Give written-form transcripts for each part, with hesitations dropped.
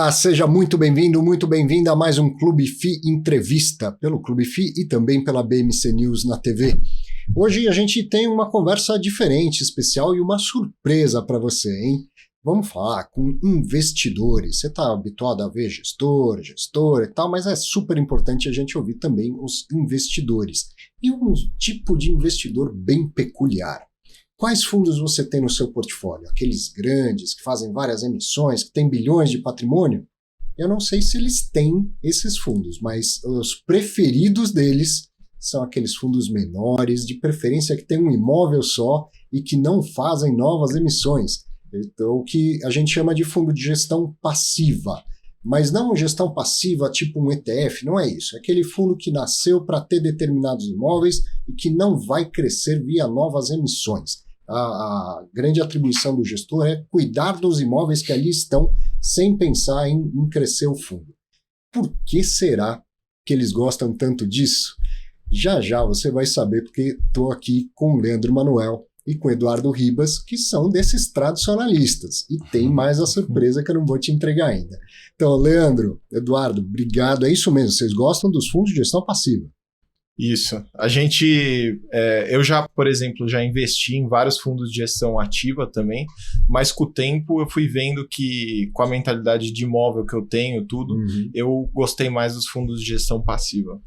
Olá, seja muito bem-vindo, muito bem-vinda a mais um Clube FI Entrevista, pelo Clube FI e também pela BMC News na TV. Hoje a gente tem uma conversa diferente, especial e uma surpresa para você, hein? Vamos falar com investidores. Você está habituado a ver gestor e tal, mas é super importante a gente ouvir também os investidores. E um tipo de investidor bem peculiar. Quais fundos você tem no seu portfólio? Aqueles grandes, que fazem várias emissões, que têm bilhões de patrimônio? Eu não sei se eles têm esses fundos, mas os preferidos deles são aqueles fundos menores, de preferência que têm um imóvel só e que não fazem novas emissões. Então, o que a gente chama de fundo de gestão passiva. Mas não gestão passiva tipo um ETF, não é isso. É aquele fundo que nasceu para ter determinados imóveis e que não vai crescer via novas emissões. A grande atribuição do gestor é cuidar dos imóveis que ali estão sem pensar em crescer o fundo. Por que será que eles gostam tanto disso? Já já você vai saber, porque estou aqui com o Leandro Manuel e com o Eduardo Ribas, que são desses tradicionalistas. E tem mais a surpresa que eu não vou te entregar ainda. Então, Leandro, Eduardo, obrigado. É isso mesmo, vocês gostam dos fundos de gestão passiva? Isso. Eu já, por exemplo, já investi em vários fundos de gestão ativa também, mas com o tempo eu fui vendo que, com a mentalidade de imóvel que eu tenho, eu gostei mais dos fundos de gestão passiva.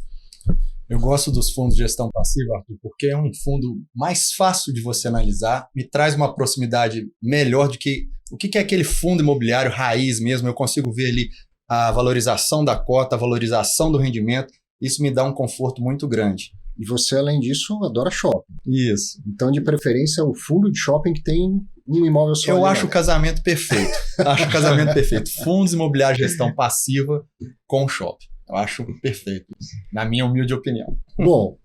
Eu gosto dos fundos de gestão passiva, Arthur, porque é um fundo mais fácil de você analisar, me traz uma proximidade melhor de que o que é aquele fundo imobiliário raiz mesmo. Eu consigo ver ali a valorização da cota, a valorização do rendimento. Isso me dá um conforto muito grande. E você, além disso, adora shopping. Isso. Então, de preferência, o fundo de shopping que tem um imóvel só. Eu acho o casamento perfeito. Acho o casamento perfeito. Fundos imobiliários de gestão passiva com shopping. Eu acho perfeito, na minha humilde opinião. Bom,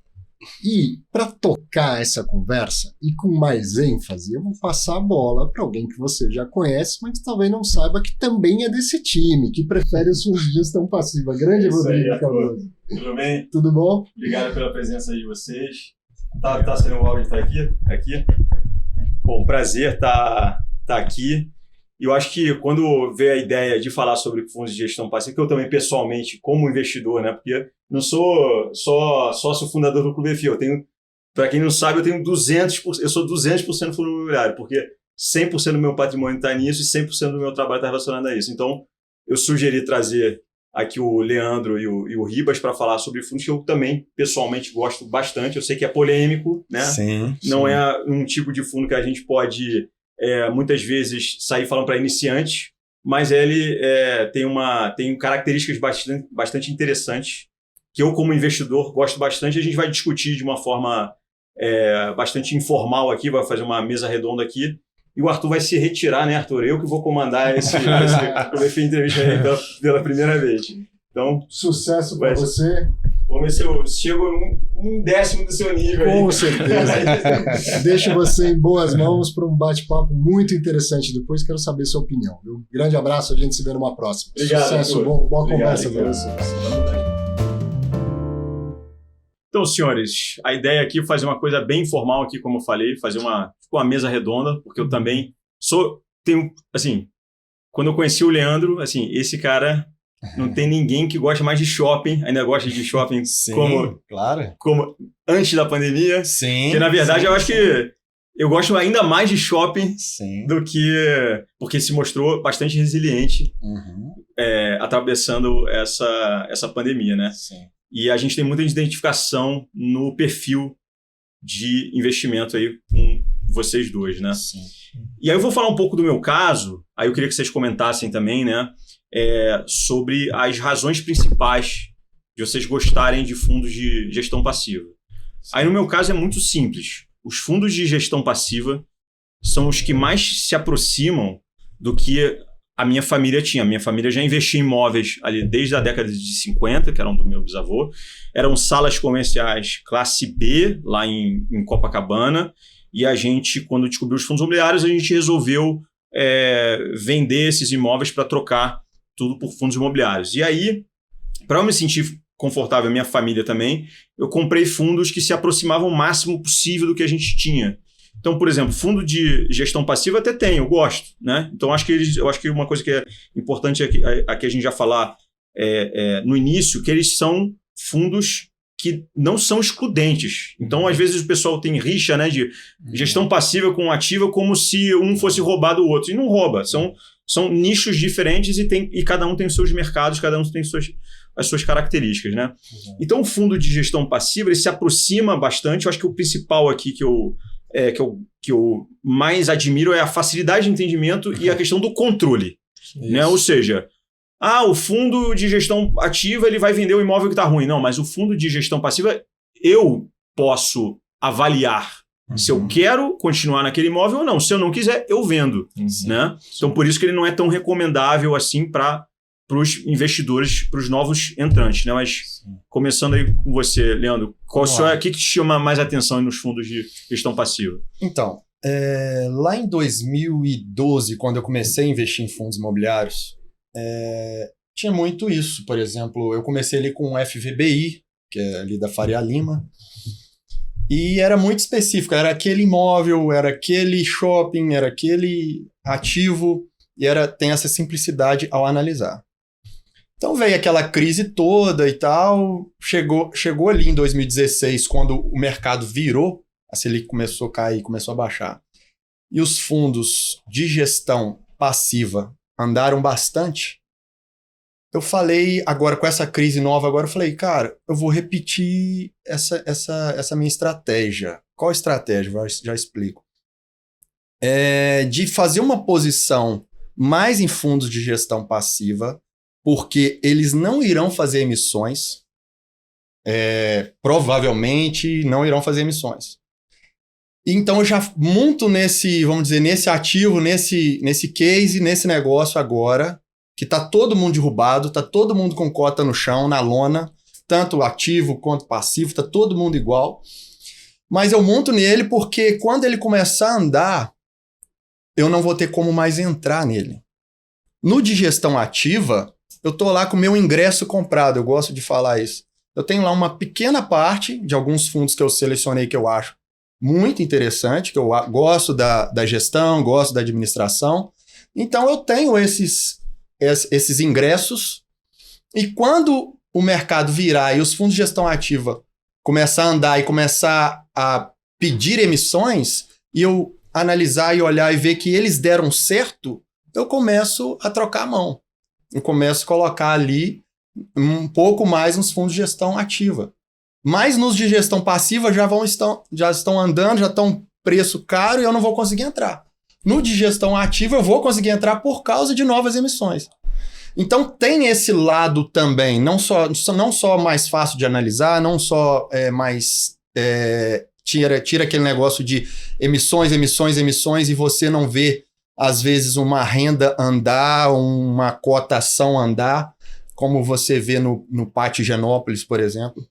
e para tocar essa conversa e com mais ênfase, eu vou passar a bola para alguém que você já conhece, mas talvez não saiba que também é desse time, que prefere os fundos de gestão passiva. Grande Rodrigo Cardoso. Tudo bem? Tudo bom? Obrigado pela presença de vocês. Tá sendo o áudio, tá aqui? Bom, prazer tá aqui. E eu acho que quando veio a ideia de falar sobre fundos de gestão passiva, que eu também pessoalmente, como investidor, né? Porque não sou só sócio fundador do Clube FI, para quem não sabe, eu tenho 200%, eu sou 200% fundo imobiliário, porque 100% do meu patrimônio está nisso e 100% do meu trabalho está relacionado a isso. Então, eu sugeri trazer aqui o Leandro e o Ribas para falar sobre fundos que eu também pessoalmente gosto bastante. Eu sei que é polêmico, né? Sim. Não é um tipo de fundo que a gente pode muitas vezes sair falando para iniciantes, mas ele tem características bastante interessantes que eu, como investidor, gosto bastante. A gente vai discutir de uma forma bastante informal aqui, vai fazer uma mesa redonda aqui, e o Arthur vai se retirar, né, Arthur? Eu que vou comandar esse entrevista aí pela primeira vez. Então, sucesso para você. Vamos ver se eu chego um décimo do seu nível. Com aí. certeza. Deixo você em boas mãos para um bate-papo muito interessante. Depois quero saber sua opinião. Viu? Grande abraço, a gente se vê numa próxima. Obrigado, sucesso, boa conversa para vocês. Então, senhores, a ideia aqui é fazer uma coisa bem informal aqui, como eu falei, fazer uma mesa redonda, porque eu também quando eu conheci o Leandro, esse cara... Não tem ninguém que gosta mais de shopping, ainda gosta de shopping. Sim, claro. Como antes da pandemia. Sim. Porque, na verdade, eu acho que eu gosto ainda mais de shopping do que... Porque se mostrou bastante resiliente atravessando essa pandemia, né? Sim. E a gente tem muita identificação no perfil de investimento aí com vocês dois, né? Sim. E aí eu vou falar um pouco do meu caso, aí eu queria que vocês comentassem também, né? Sobre as razões principais de vocês gostarem de fundos de gestão passiva. Sim. Aí no meu caso é muito simples. Os fundos de gestão passiva são os que mais se aproximam do que a minha família tinha. A minha família já investia em imóveis ali desde a década de 50, que eram do meu bisavô. Eram salas comerciais classe B, lá em Copacabana. E a gente, quando descobriu os fundos imobiliários, a gente resolveu vender esses imóveis para trocar tudo por fundos imobiliários. E aí, para eu me sentir confortável, a minha família também, eu comprei fundos que se aproximavam o máximo possível do que a gente tinha. Então, por exemplo, fundo de gestão passiva até tem, eu gosto, né? Então, eu acho que uma coisa que é importante aqui a gente já falar no início, que eles são fundos que não são excludentes. Então, às vezes, o pessoal tem rixa, né, de gestão passiva com ativa como se um fosse roubar do outro. E não rouba. São nichos diferentes e cada um tem os seus mercados, cada um tem as suas características, né? Então, o fundo de gestão passiva ele se aproxima bastante. Eu acho que o principal aqui que eu mais admiro é a facilidade de entendimento e a questão do controle. Né? Ou seja, o fundo de gestão ativa ele vai vender o imóvel que está ruim. Não, mas o fundo de gestão passiva eu posso avaliar se eu quero continuar naquele imóvel ou não. Se eu não quiser, eu vendo. Né? Então, por isso que ele não é tão recomendável assim para os investidores, para os novos entrantes. Né? Mas, começando aí com você, Leandro, o que te chama mais atenção nos fundos de gestão passiva? Então, lá em 2012, quando eu comecei a investir em fundos imobiliários, tinha muito isso. Por exemplo, eu comecei ali com o FVBI, que é ali da Faria Lima, e era muito específico, era aquele imóvel, era aquele shopping, era aquele ativo, e tem essa simplicidade ao analisar. Então veio aquela crise toda e tal, chegou ali em 2016, quando o mercado virou, a Selic começou a cair, começou a baixar, e os fundos de gestão passiva andaram bastante. Eu falei, agora com essa crise nova, eu falei, cara, eu vou repetir essa minha estratégia. Qual estratégia? Já explico. De fazer uma posição mais em fundos de gestão passiva, porque eles não irão fazer emissões, provavelmente não irão fazer emissões. Então eu já monto nesse ativo, nesse case, nesse negócio agora, que tá todo mundo derrubado, tá todo mundo com cota no chão, na lona, tanto ativo quanto passivo, tá todo mundo igual. Mas eu monto nele porque quando ele começar a andar, eu não vou ter como mais entrar nele. No de gestão ativa, eu tô lá com o meu ingresso comprado, eu gosto de falar isso. Eu tenho lá uma pequena parte de alguns fundos que eu selecionei que eu acho muito interessante, que eu gosto da gestão, gosto da administração. Então eu tenho esses ingressos, e quando o mercado virar e os fundos de gestão ativa começar a andar e começar a pedir emissões, e eu analisar e olhar e ver que eles deram certo, eu começo a trocar a mão. Eu começo a colocar ali um pouco mais nos fundos de gestão ativa. Mas nos de gestão passiva já estão andando, já estão preço caro e eu não vou conseguir entrar. No de gestão ativa eu vou conseguir entrar por causa de novas emissões. Então tem esse lado também, não só mais fácil de analisar, não só mais tira aquele negócio de emissões e você não vê, às vezes, uma renda andar, uma cotação andar, como você vê no Pátio Higienópolis, por exemplo.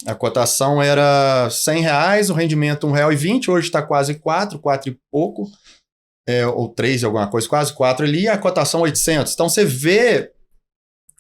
A cotação era R$100, o rendimento R$1,20, hoje está quase 4 e pouco, ou 3 alguma coisa, quase 4 ali, a cotação 800. Então você vê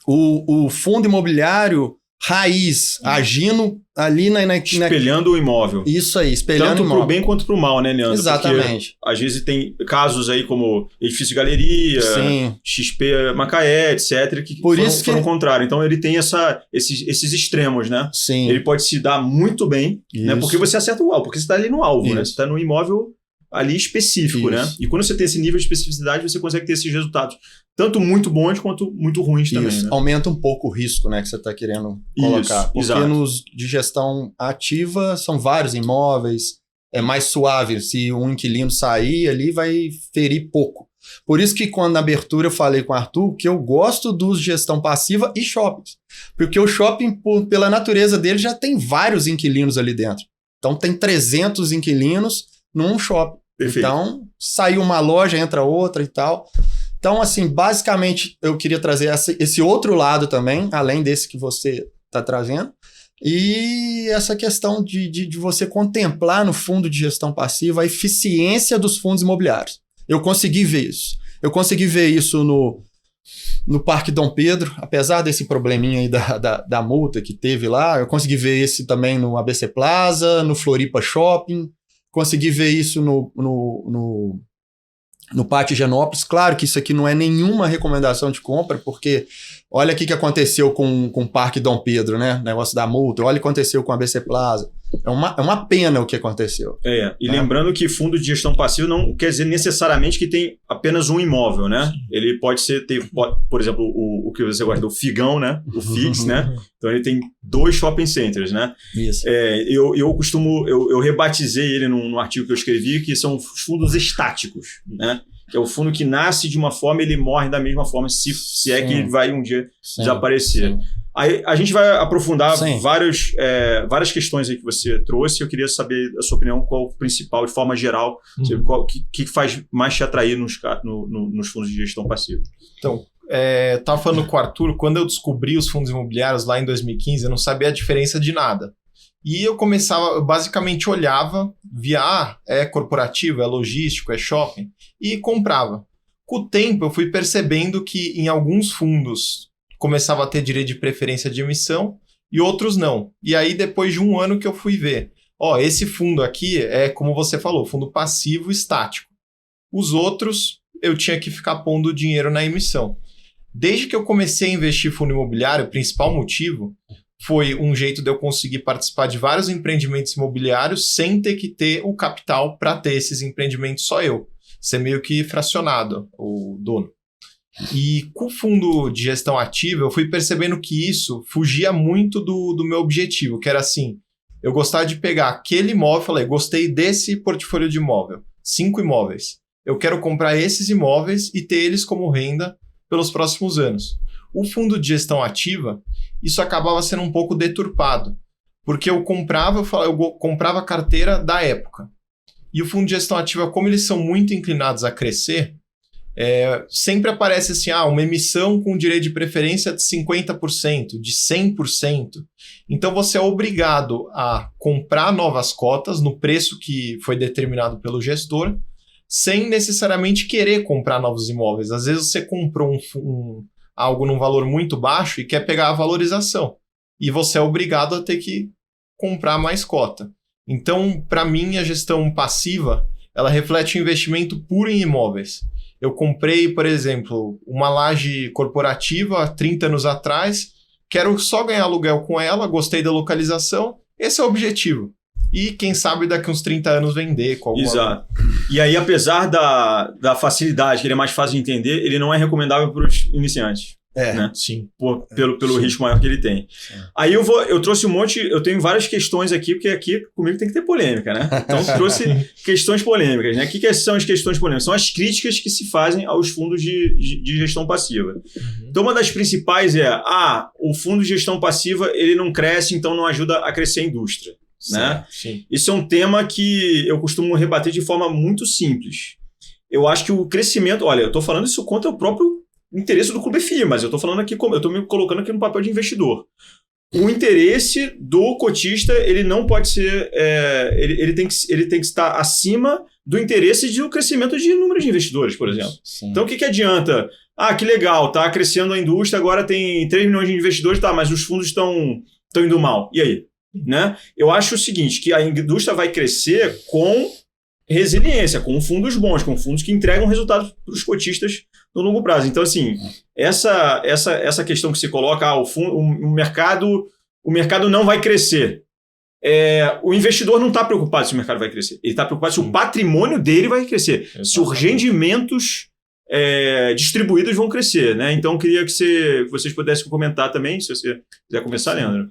o fundo imobiliário raiz agindo ali espelhando o imóvel. Isso aí, espelhando o imóvel. Tanto para o bem quanto para o mal, né, Leandro? Exatamente. Porque, às vezes tem casos aí como Edifício Galeria, sim, XP Macaé, etc., que foram o contrário. Então ele tem esses extremos, né? Sim. Ele pode se dar muito bem, né? Porque você acerta o alvo, porque você está ali no alvo, né? Você está no imóvel ali específico, né? E quando você tem esse nível de especificidade, você consegue ter esses resultados, tanto muito bons quanto muito ruins também. Né? Aumenta um pouco o risco, né, que você está querendo colocar. Porque exato. nos de gestão ativa são vários imóveis, é mais suave. Se um inquilino sair ali, vai ferir pouco. Por isso que quando na abertura eu falei com o Arthur que eu gosto dos de gestão passiva e shoppings. Porque o shopping, pela natureza dele, já tem vários inquilinos ali dentro. Então tem 300 inquilinos num shopping. Perfeito. Então, saiu uma loja, entra outra e tal. Então, assim, basicamente, eu queria trazer esse outro lado também, além desse que você está trazendo. E essa questão de você contemplar no fundo de gestão passiva a eficiência dos fundos imobiliários. Eu consegui ver isso. Eu consegui ver isso no Parque Dom Pedro, apesar desse probleminha aí da multa que teve lá. Eu consegui ver esse também no ABC Plaza, no Floripa Shopping. consegui ver isso no Pátio Higienópolis. Claro que isso aqui não é nenhuma recomendação de compra, porque olha o que aconteceu com o Parque Dom Pedro, né? O negócio da multa. Olha o que aconteceu com a ABC Plaza. É uma pena o que aconteceu. E lembrando que fundo de gestão passiva não quer dizer necessariamente que tem apenas um imóvel, né? Ele pode ser, por exemplo, o que você gosta do Figão, né? O FIX, né? Então ele tem 2 shopping centers, né? Isso. Eu rebatizei ele num artigo que eu escrevi, que são os fundos estáticos, né? Que é o fundo que nasce de uma forma e ele morre da mesma forma, se é que ele vai um dia desaparecer. Sim. Aí a gente vai aprofundar várias questões aí que você trouxe. Eu queria saber a sua opinião, qual o principal, de forma geral, o que faz mais te atrair nos fundos de gestão passiva. Então, estava falando com o Arthur, quando eu descobri os fundos imobiliários lá em 2015, eu não sabia a diferença de nada. E eu basicamente olhava, via, é corporativo, é logístico, é shopping, e comprava. Com o tempo, eu fui percebendo que em alguns fundos começava a ter direito de preferência de emissão e outros não. E aí, depois de um ano que eu fui ver, esse fundo aqui é, como você falou, fundo passivo estático. Os outros, eu tinha que ficar pondo dinheiro na emissão. Desde que eu comecei a investir em fundo imobiliário, o principal motivo foi um jeito de eu conseguir participar de vários empreendimentos imobiliários sem ter que ter o capital para ter esses empreendimentos só eu. Ser meio que fracionado, o dono. E com o fundo de gestão ativa, eu fui percebendo que isso fugia muito do meu objetivo, que era assim, eu gostava de pegar aquele imóvel, falei, gostei desse portfólio de imóvel, 5 imóveis. Eu quero comprar esses imóveis e ter eles como renda pelos próximos anos. O fundo de gestão ativa, isso acabava sendo um pouco deturpado, porque eu comprava a carteira da época. E o fundo de gestão ativa, como eles são muito inclinados a crescer, sempre aparece assim, uma emissão com direito de preferência de 50%, de 100%. Então você é obrigado a comprar novas cotas no preço que foi determinado pelo gestor, sem necessariamente querer comprar novos imóveis. Às vezes você comprou algo num valor muito baixo e quer pegar a valorização. E você é obrigado a ter que comprar mais cota. Então, para mim, a gestão passiva, ela reflete um investimento puro em imóveis. Eu comprei, por exemplo, uma laje corporativa há 30 anos atrás, quero só ganhar aluguel com ela, gostei da localização, esse é o objetivo. E quem sabe daqui uns 30 anos vender com alguma... Exato. E aí, apesar da facilidade, que ele é mais fácil de entender, ele não é recomendável para os iniciantes. Né? Sim. Pelo risco maior que ele tem. Sim. Aí eu trouxe um monte, eu tenho várias questões aqui, porque aqui comigo tem que ter polêmica, né? Então trouxe questões polêmicas, né? O que são as questões polêmicas? São as críticas que se fazem aos fundos de gestão passiva. Então uma das principais o fundo de gestão passiva ele não cresce, então não ajuda a crescer a indústria. Né? Sim. Isso é um tema que eu costumo rebater de forma muito simples. Eu acho que o crescimento... Olha, eu estou falando isso contra o próprio interesse do Clube FI, mas eu estou falando aqui, eu estou me colocando aqui no papel de investidor. O interesse do cotista, ele não pode ser... ele tem que estar acima do interesse do crescimento de número de investidores, por exemplo. Sim. Então, o que adianta? Que legal, está crescendo a indústria, agora tem 3 milhões de investidores, mas os fundos estão indo mal. E aí? Né? Eu acho o seguinte, que a indústria vai crescer com resiliência, com fundos bons, com fundos que entregam resultados para os cotistas no longo prazo. Então, assim, essa questão que se coloca, o mercado não vai crescer. O investidor não está preocupado se o mercado vai crescer. Ele está preocupado se o patrimônio dele vai crescer, exatamente. Se os rendimentos distribuídos vão crescer, né? Então, eu queria que vocês pudessem comentar também, se você quiser começar, Leandro.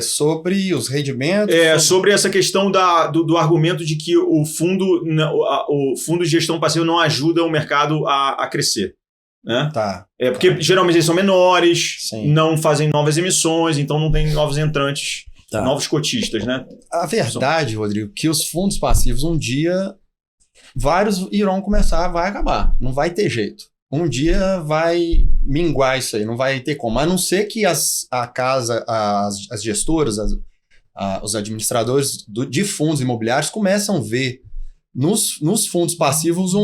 Sobre os rendimentos? Sobre essa questão do argumento de que o fundo de gestão passiva não ajuda o mercado a crescer. Né? Tá. Porque geralmente eles são menores, sim, não fazem novas emissões, então não tem novos entrantes, novos cotistas. Né? A verdade, Rodrigo, que os fundos passivos um dia... Vários irão começar, vai acabar. Não vai ter jeito. Um dia vai minguar isso aí, não vai ter como. A não ser que as gestoras, os administradores de fundos imobiliários começam a ver nos fundos passivos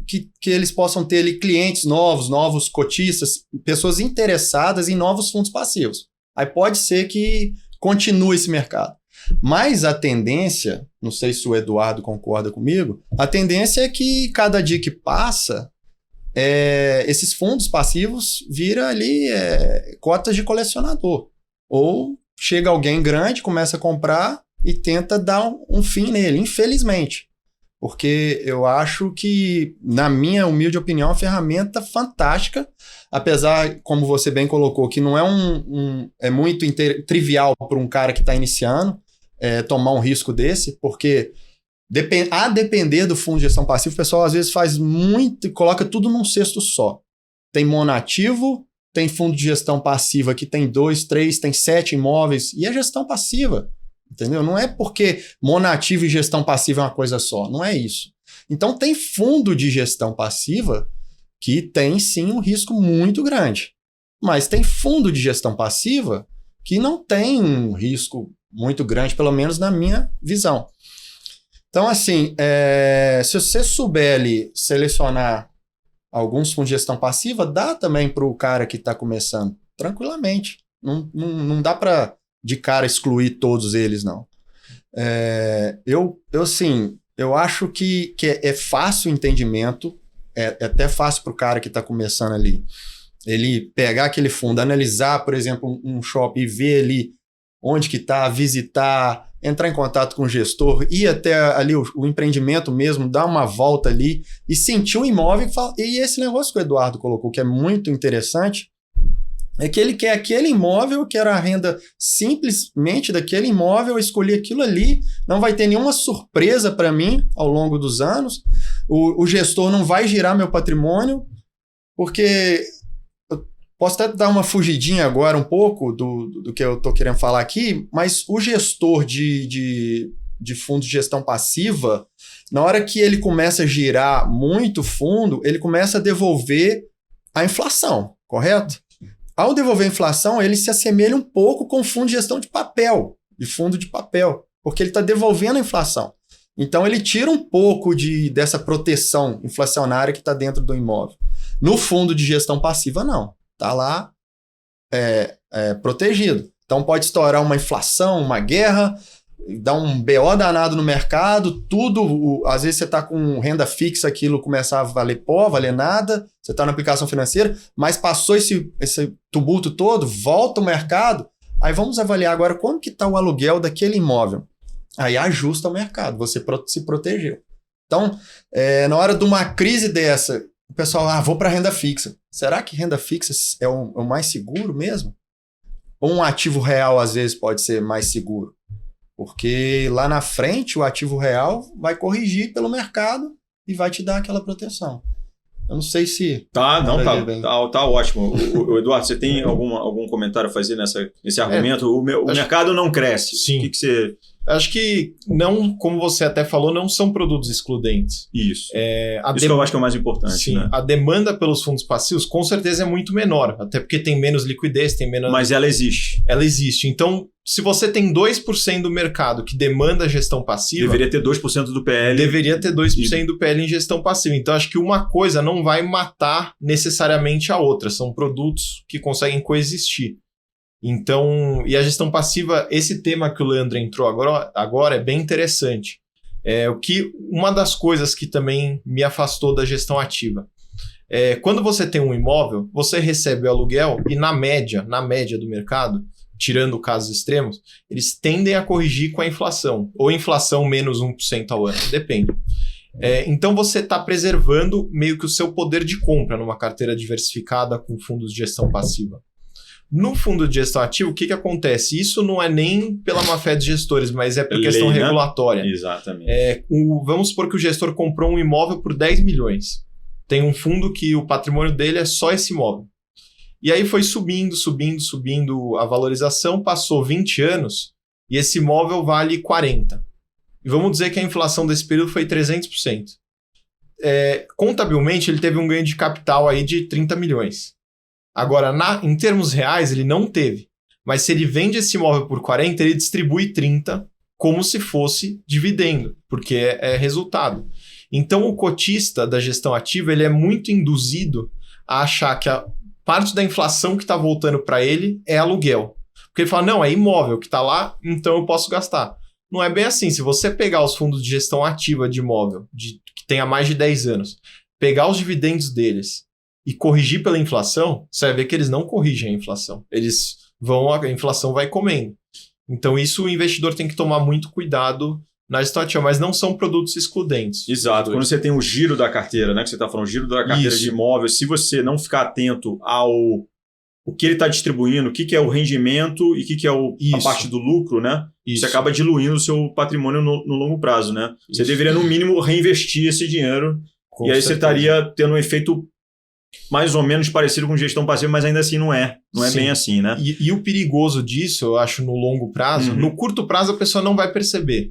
que eles possam ter ali clientes novos cotistas, pessoas interessadas em novos fundos passivos. Aí pode ser que continue esse mercado. Mas a tendência, não sei se o Eduardo concorda comigo, a tendência é que cada dia que passa, esses fundos passivos viram ali cotas de colecionador. Ou chega alguém grande, começa a comprar e tenta dar um fim nele, infelizmente. Porque eu acho que, na minha humilde opinião, é uma ferramenta fantástica, apesar, como você bem colocou, que não é muito trivial para um cara que está iniciando tomar um risco desse, porque a depender do fundo de gestão passiva, o pessoal às vezes faz muito, coloca tudo num cesto só. Tem monativo, tem fundo de gestão passiva que tem 2, 3, tem 7 imóveis, e é gestão passiva. Entendeu? Não é porque monativo e gestão passiva é uma coisa só. Não é isso. Então tem fundo de gestão passiva que tem sim um risco muito grande. Mas tem fundo de gestão passiva que não tem um risco muito grande, pelo menos na minha visão. Então, assim, se você souber ali selecionar alguns fundos de gestão passiva, dá também para o cara que está começando tranquilamente. Não dá para de cara excluir todos eles, não. Eu acho que é fácil o entendimento, é até fácil para o cara que está começando ali, ele pegar aquele fundo, analisar, por exemplo, um shopping e ver ali onde que está, visitar, entrar em contato com o gestor, ir até ali o empreendimento mesmo, dar uma volta ali e sentir o imóvel e esse negócio que o Eduardo colocou, que é muito interessante, é que ele quer aquele imóvel, quer a renda simplesmente daquele imóvel, eu escolhi aquilo ali, não vai ter nenhuma surpresa para mim ao longo dos anos, o gestor não vai girar meu patrimônio, porque eu posso até dar uma fugidinha agora um pouco do que eu estou querendo falar aqui, mas o gestor de fundo de gestão passiva, na hora que ele começa a girar muito fundo, ele começa a devolver a inflação, correto? Ao devolver a inflação, ele se assemelha um pouco com o fundo de gestão de fundo de papel, porque ele está devolvendo a inflação. Então, ele tira um pouco dessa proteção inflacionária que está dentro do imóvel. No fundo de gestão passiva, não. Está lá protegido. Então, pode estourar uma inflação, uma guerra, dar um BO danado no mercado, tudo, às vezes você está com renda fixa, aquilo começar a valer pó, valer nada, você está na aplicação financeira, mas passou esse tumulto todo, volta o mercado, aí vamos avaliar agora como que está o aluguel daquele imóvel. Aí ajusta o mercado, você se protegeu. Então, na hora de uma crise dessa, o pessoal, vou para renda fixa. Será que renda fixa é o mais seguro mesmo? Ou um ativo real, às vezes, pode ser mais seguro? Porque lá na frente o ativo real vai corrigir pelo mercado e vai te dar aquela proteção. Eu não sei se... Tá ótimo. O Eduardo, você tem algum comentário a fazer nesse argumento? O mercado não cresce. Sim. O que você... Acho que não, como você até falou, não são produtos excludentes. Isso. Isso que eu acho que é o mais importante. Sim, né? A demanda pelos fundos passivos com certeza é muito menor, até porque tem menos liquidez, tem menos... Mas ela existe. Ela existe. Então, se você tem 2% do mercado que demanda gestão passiva... Deveria ter 2% do PL. Deveria ter 2% do PL em gestão passiva. Então, acho que uma coisa não vai matar necessariamente a outra. São produtos que conseguem coexistir. Então, e a gestão passiva, esse tema que o Leandro entrou agora é bem interessante. Uma das coisas que também me afastou da gestão ativa. Quando você tem um imóvel, você recebe o aluguel e na média do mercado, tirando casos extremos, eles tendem a corrigir com a inflação, ou inflação menos 1% ao ano, depende. Então você está preservando meio que o seu poder de compra numa carteira diversificada com fundos de gestão passiva. No fundo de gestão ativa, o que acontece? Isso não é nem pela má-fé dos gestores, mas é por questão regulatória. Exatamente. Vamos supor que o gestor comprou um imóvel por 10 milhões. Tem um fundo que o patrimônio dele é só esse imóvel. E aí foi subindo a valorização, passou 20 anos e esse imóvel vale 40. E vamos dizer que a inflação desse período foi 300%. Contabilmente, ele teve um ganho de capital aí de 30 milhões. Agora, em termos reais, ele não teve. Mas se ele vende esse imóvel por 40, ele distribui 30 como se fosse dividendo, porque é resultado. Então, o cotista da gestão ativa ele é muito induzido a achar que a parte da inflação que está voltando para ele é aluguel. Porque ele fala, não, é imóvel que está lá, então eu posso gastar. Não é bem assim. Se você pegar os fundos de gestão ativa de imóvel, que tenha mais de 10 anos, pegar os dividendos deles e corrigir pela inflação, você vai ver que eles não corrigem a inflação. A inflação vai comendo. Então isso o investidor tem que tomar muito cuidado na estatística, mas não são produtos excludentes. Exato. Quando você tem o giro da carteira, né? Que você está falando, o giro da carteira de imóvel, se você não ficar atento ao o que ele está distribuindo, o que é o rendimento e o que é a parte do lucro, né? Você acaba diluindo o seu patrimônio no longo prazo, né? Você deveria, no mínimo, reinvestir esse dinheiro e aí você estaria tendo um efeito mais ou menos parecido com gestão passiva, mas ainda assim não é bem assim, né? E o perigoso disso, eu acho, no longo prazo, no curto prazo a pessoa não vai perceber.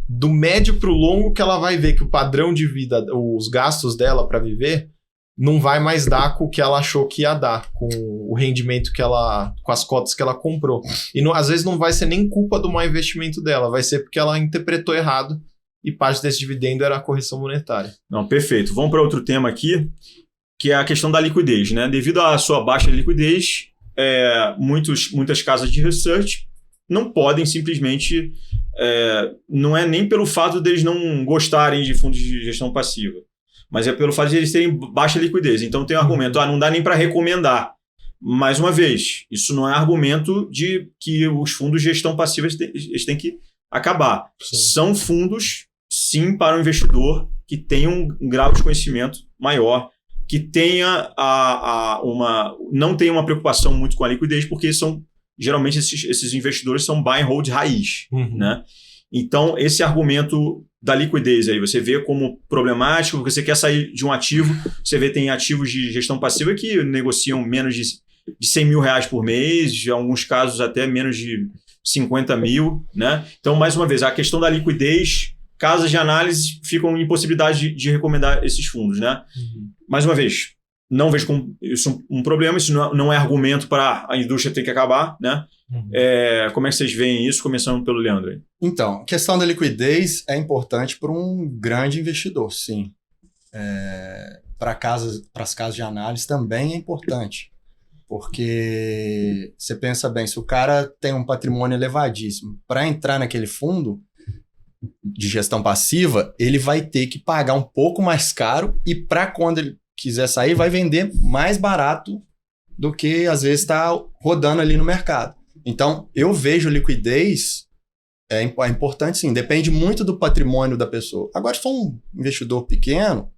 Do médio para o longo que ela vai ver que o padrão de vida, os gastos dela para viver, não vai mais dar com o que ela achou que ia dar, com o rendimento com as cotas que ela comprou. E às vezes não vai ser nem culpa do mau investimento dela, vai ser porque ela interpretou errado e parte desse dividendo era a correção monetária. Não, perfeito. Vamos para outro tema aqui, que é a questão da liquidez, né? Devido à sua baixa liquidez, muitas casas de research não podem simplesmente... não é nem pelo fato deles não gostarem de fundos de gestão passiva, mas é pelo fato de eles terem baixa liquidez. Então tem um argumento, não dá nem para recomendar. Mais uma vez, isso não é argumento de que os fundos de gestão passiva eles têm que acabar. Sim. São fundos, sim, para o investidor que tenha um grau de conhecimento maior, que tenha não tenha uma preocupação muito com a liquidez, porque geralmente esses investidores são buy and hold raiz, né? Então, esse argumento da liquidez aí, você vê como problemático, porque você quer sair de um ativo, você vê tem ativos de gestão passiva que negociam menos de 100 mil reais por mês, em alguns casos até menos de 50 mil, né? Então, mais uma vez, a questão da liquidez, casas de análise ficam em impossibilidade de recomendar esses fundos, né? Mais uma vez, não vejo como isso um problema, isso não é argumento para a indústria ter que acabar, né? Como é que vocês veem isso? Começando pelo Leandro aí. Então, a questão da liquidez é importante para um grande investidor, sim. Para as casas de análise também é importante, porque você pensa bem, se o cara tem um patrimônio elevadíssimo, para entrar naquele fundo de gestão passiva, ele vai ter que pagar um pouco mais caro e para quando ele quiser sair, vai vender mais barato do que às vezes está rodando ali no mercado. Então, eu vejo liquidez é importante sim, depende muito do patrimônio da pessoa. Agora, se for um investidor pequeno,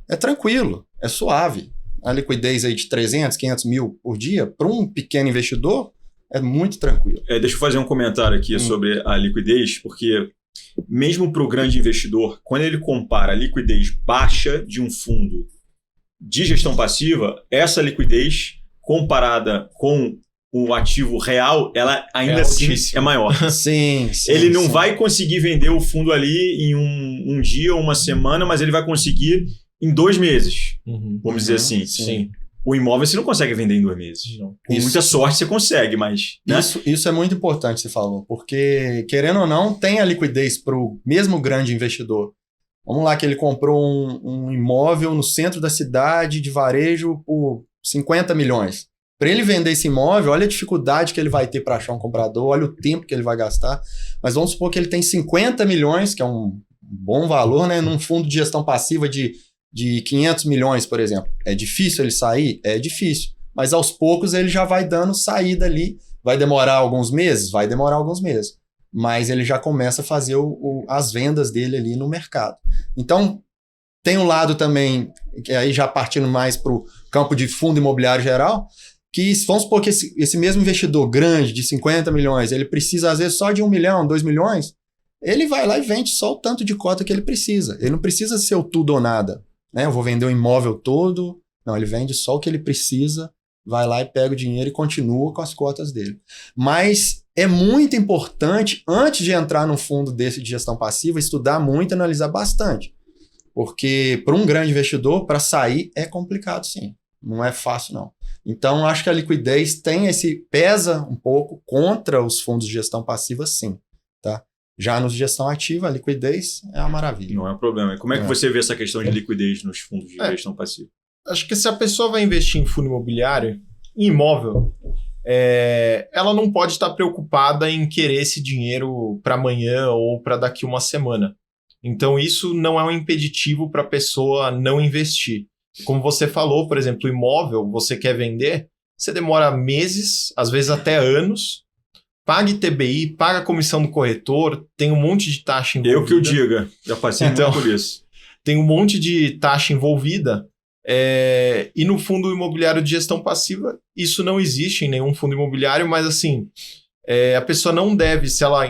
é tranquilo, é suave. A liquidez aí de 300, 500 mil por dia, para um pequeno investidor, é muito tranquilo. Deixa eu fazer um comentário aqui sobre a liquidez, porque mesmo para o grande investidor, quando ele compara a liquidez baixa de um fundo de gestão passiva, essa liquidez comparada com o ativo real, ela ainda assim é maior. Sim. Ele não vai conseguir vender o fundo ali em um dia ou uma semana, mas ele vai conseguir em 2 meses. Vamos dizer assim. Sim. O imóvel você não consegue vender em 2 meses. Não. Com muita sorte você consegue, mas... Né? Isso é muito importante, você falou, porque, querendo ou não, tem a liquidez para o mesmo grande investidor. Vamos lá, que ele comprou um imóvel no centro da cidade de varejo por 50 milhões. Para ele vender esse imóvel, olha a dificuldade que ele vai ter para achar um comprador, olha o tempo que ele vai gastar. Mas vamos supor que ele tem 50 milhões, que é um bom valor, né, num fundo de gestão passiva de 500 milhões, por exemplo. É difícil ele sair? É difícil. Mas aos poucos ele já vai dando saída ali. Vai demorar alguns meses? Vai demorar alguns meses. Mas ele já começa a fazer as vendas dele ali no mercado. Então, tem um lado também, que aí já partindo mais para o campo de fundo imobiliário geral, que vamos supor que esse mesmo investidor grande de 50 milhões, ele precisa às vezes só de 1 milhão, 2 milhões, ele vai lá e vende só o tanto de cota que ele precisa. Ele não precisa ser o tudo ou nada. Né? Eu vou vender o imóvel todo. Não, ele vende só o que ele precisa, vai lá e pega o dinheiro e continua com as cotas dele. Mas é muito importante, antes de entrar num fundo desse de gestão passiva, estudar muito, analisar bastante. Porque para um grande investidor, para sair é complicado sim. Não é fácil não. Então, acho que a liquidez pesa um pouco contra os fundos de gestão passiva, sim. Tá? Já nos de gestão ativa, a liquidez é uma maravilha. Não é um problema. Como é que você vê essa questão de liquidez nos fundos de gestão passiva? Acho que se a pessoa vai investir em fundo imobiliário, em imóvel, ela não pode estar preocupada em querer esse dinheiro para amanhã ou para daqui uma semana. Então, isso não é um impeditivo para a pessoa não investir. Como você falou, por exemplo, imóvel, você quer vender, você demora meses, às vezes até anos, pague TBI, paga a comissão do corretor, tem um monte de taxa envolvida. Eu que o diga, já passei então, por isso. Tem um monte de taxa envolvida, e no fundo imobiliário de gestão passiva, isso não existe em nenhum fundo imobiliário, mas assim, a pessoa não deve, se ela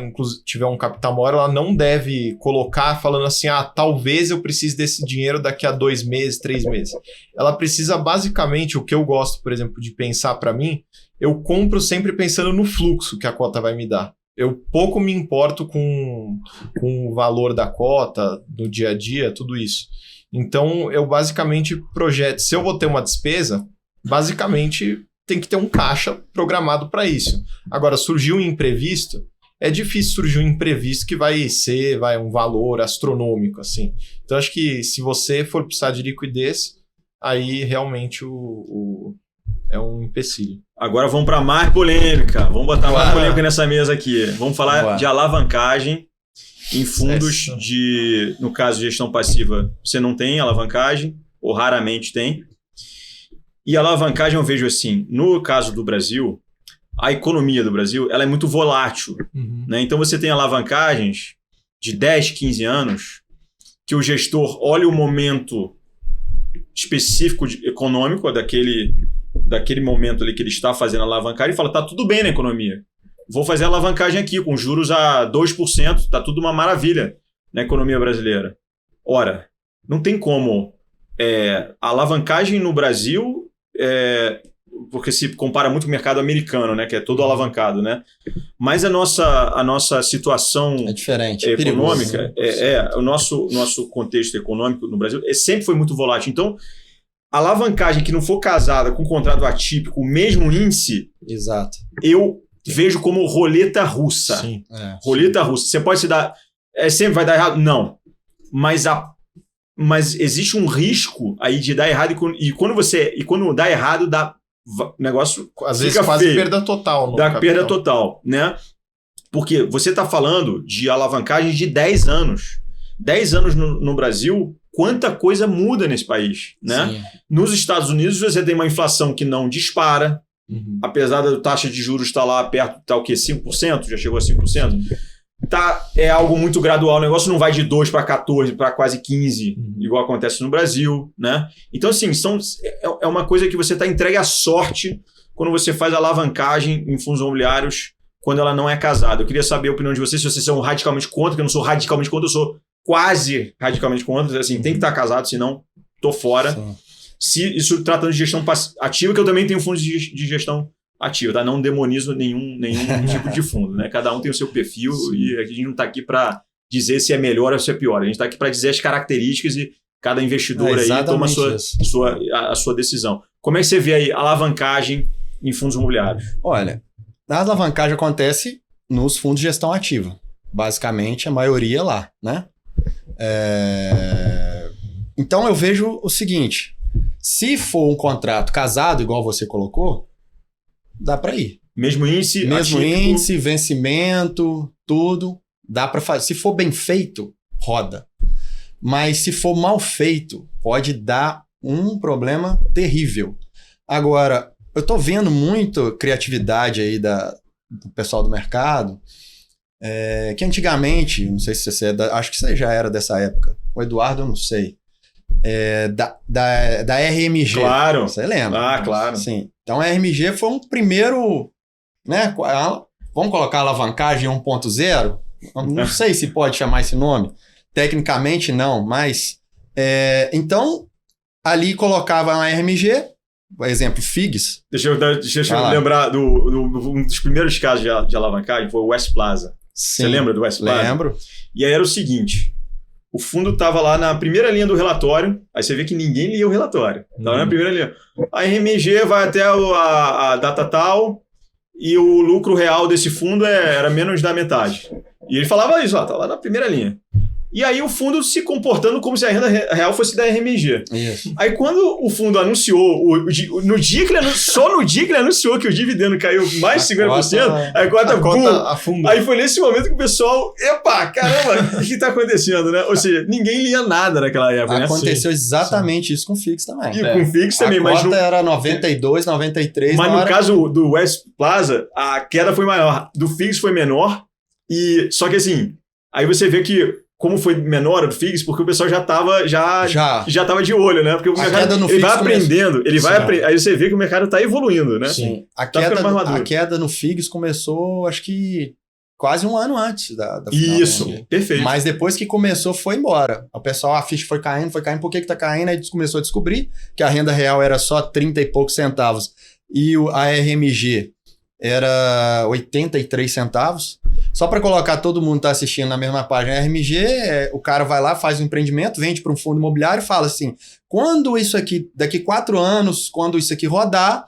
tiver um capital maior, ela não deve colocar falando assim, talvez eu precise desse dinheiro daqui a 2 meses, 3 meses. Ela precisa basicamente, o que eu gosto, por exemplo, de pensar para mim, eu compro sempre pensando no fluxo que a cota vai me dar. Eu pouco me importo com o valor da cota, do dia a dia, tudo isso. Então, eu basicamente projeto, se eu vou ter uma despesa, basicamente tem que ter um caixa programado para isso. Agora, surgiu um imprevisto, é difícil surgir um imprevisto que vai ser um valor astronômico, assim. Então, acho que se você for precisar de liquidez, aí realmente é um empecilho. Agora vamos para mais polêmica. Vamos botar mais polêmica nessa mesa aqui. Vamos falar de alavancagem em fundos no caso de gestão passiva, você não tem alavancagem, ou raramente tem. E a alavancagem eu vejo assim, no caso do Brasil, a economia do Brasil ela é muito volátil. Né? Então você tem alavancagens de 10, 15 anos que o gestor olha o momento específico econômico daquele momento ali que ele está fazendo a alavancagem e fala, tá tudo bem na economia. Vou fazer a alavancagem aqui com juros a 2%, tá tudo uma maravilha na economia brasileira. Ora, não tem como. A alavancagem no Brasil... porque se compara muito com o mercado americano, né, que é todo alavancado, né? Mas a nossa situação é diferente, econômica, o nosso contexto econômico no Brasil sempre foi muito volátil. Então, a alavancagem que não for casada com um contrato atípico, o mesmo índice, exato, eu vejo como roleta russa. Sim. Roleta russa. Você pode se dar... sempre vai dar errado? Não. Mas existe um risco aí de dar errado e quando dá errado, o negócio às vezes quase perda total. Dá perda total, né? Porque você está falando de alavancagem de 10 anos. 10 anos no Brasil, quanta coisa muda nesse país, né? Sim. Nos Estados Unidos você tem uma inflação que não dispara, apesar da taxa de juros estar lá perto, tá o quê? 5%? Já chegou a 5%? É algo muito gradual, o negócio não vai de 2 para 14, para quase 15, igual acontece no Brasil, né? Então, assim, é uma coisa que você está entregue à sorte quando você faz alavancagem em fundos imobiliários quando ela não é casada. Eu queria saber a opinião de vocês, se vocês são radicalmente contra, que eu não sou radicalmente contra, eu sou quase radicalmente contra, assim, tem que estar casado, senão tô fora. Sim. Se isso tratando de gestão ativa, que eu também tenho fundos de gestão ativa, tá? Não demonizo nenhum tipo de fundo, né? Cada um tem o seu perfil. Sim. E a gente não está aqui para dizer se é melhor ou se é pior. A gente está aqui para dizer as características e cada investidor aí toma a sua decisão. Como é que você vê aí a alavancagem em fundos imobiliários? Olha, a alavancagem acontece nos fundos de gestão ativa. Basicamente, a maioria lá, né? Então, eu vejo o seguinte. Se for um contrato casado, igual você colocou, dá para ir. Mesmo índice, vencimento, tudo. Dá para fazer. Se for bem feito, roda. Mas se for mal feito, pode dar um problema terrível. Agora, eu tô vendo muito criatividade aí do pessoal do mercado, que antigamente, não sei se você acho que você já era dessa época. O Eduardo, eu não sei. Da RMG. Claro. Você lembra? Ah, claro. Sim. Então, a RMG foi um primeiro... Né, vamos colocar alavancagem 1.0? Não sei se pode chamar esse nome. Tecnicamente, não. Mas, então, ali colocava a RMG, por exemplo, FIGs. Deixa eu lembrar um dos primeiros casos de alavancagem, foi o West Plaza. Sim, você lembra do West Plaza? Lembro. E aí era o seguinte... O fundo estava lá na primeira linha do relatório, aí você vê que ninguém lia o relatório. Estava na primeira linha. A RMG vai até a data tal e o lucro real desse fundo era menos da metade. E ele falava isso, tá lá na primeira linha. E aí o fundo se comportando como se a renda real fosse da RMG. Isso. Aí quando o fundo anunciou, no dia que ele anunciou que o dividendo caiu mais de 50%, a cota afundou. Aí foi nesse momento que o pessoal, epa, caramba, o que tá acontecendo, né? Ou seja, ninguém lia nada naquela época, né? Aconteceu exatamente isso com o FIX também. E com o FIX também, a cota era 92, 93. Mas no caso do West Plaza, a queda foi maior. Do FIX foi menor. E só que assim, aí você vê que como foi menor a do FIX, porque o pessoal já tava de olho, né? Porque o mercado ele vai aprendendo, aí você vê que o mercado tá evoluindo, né? Sim. A queda no FIX começou, acho que quase um ano antes da final. Isso, perfeito. Mas depois que começou, foi embora. O pessoal, a ficha foi caindo. Por que tá caindo? Aí começou a descobrir que a renda real era só 30 e poucos centavos e a RMG era 83 centavos. Só para colocar, todo mundo tá assistindo na mesma página, a RMG, o cara vai lá, faz um empreendimento, vende para um fundo imobiliário e fala assim, quando isso aqui, daqui 4 anos, quando isso aqui rodar,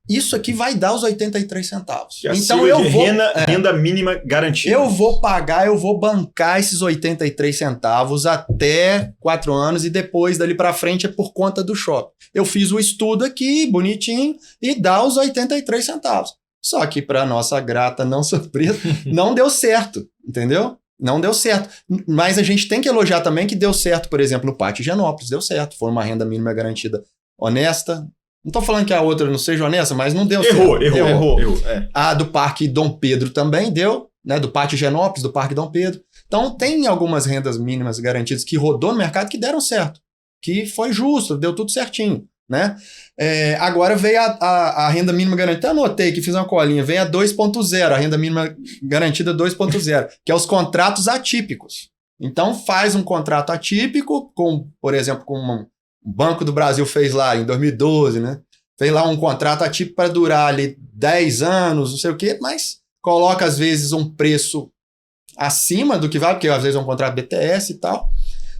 isso aqui vai dar os 83 centavos. Então eu vou... Renda mínima garantida. Eu vou bancar esses 83 centavos até 4 anos e depois, dali para frente, é por conta do shopping. Eu fiz o estudo aqui, bonitinho, e dá os 83 centavos. Só que, para nossa grata não surpresa, não deu certo, entendeu? Não deu certo. Mas a gente tem que elogiar também que deu certo, por exemplo, no Pátio Higienópolis, deu certo. Foi uma renda mínima garantida honesta. Não estou falando que a outra não seja honesta, mas não deu certo. Errou. A do Parque Dom Pedro também deu, né? Do Pátio Higienópolis, do Parque Dom Pedro. Então, tem algumas rendas mínimas garantidas que rodou no mercado que deram certo. Que foi justo, deu tudo certinho. Né? Agora veio a renda mínima garantida, anotei que fiz uma colinha, vem a 2.0, a renda mínima garantida 2.0, que é os contratos atípicos. Então faz um contrato atípico, por exemplo, como o Banco do Brasil fez lá em 2012, né? Fez lá um contrato atípico para durar ali 10 anos, não sei o quê, mas coloca às vezes um preço acima do que vale, porque às vezes é um contrato BTS e tal.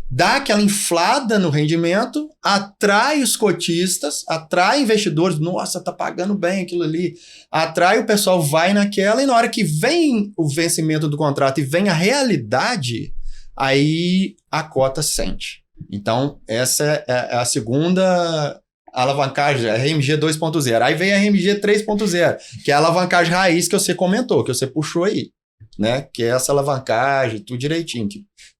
Dá aquela inflada no rendimento, atrai os cotistas, atrai investidores, nossa, tá pagando bem aquilo ali, atrai o pessoal, vai naquela, e na hora que vem o vencimento do contrato e vem a realidade, aí a cota sente. Então, essa é a segunda alavancagem, a RMG 2.0. Aí vem a RMG 3.0, que é a alavancagem raiz que você comentou, que você puxou aí. Né? Que é essa alavancagem, tudo direitinho.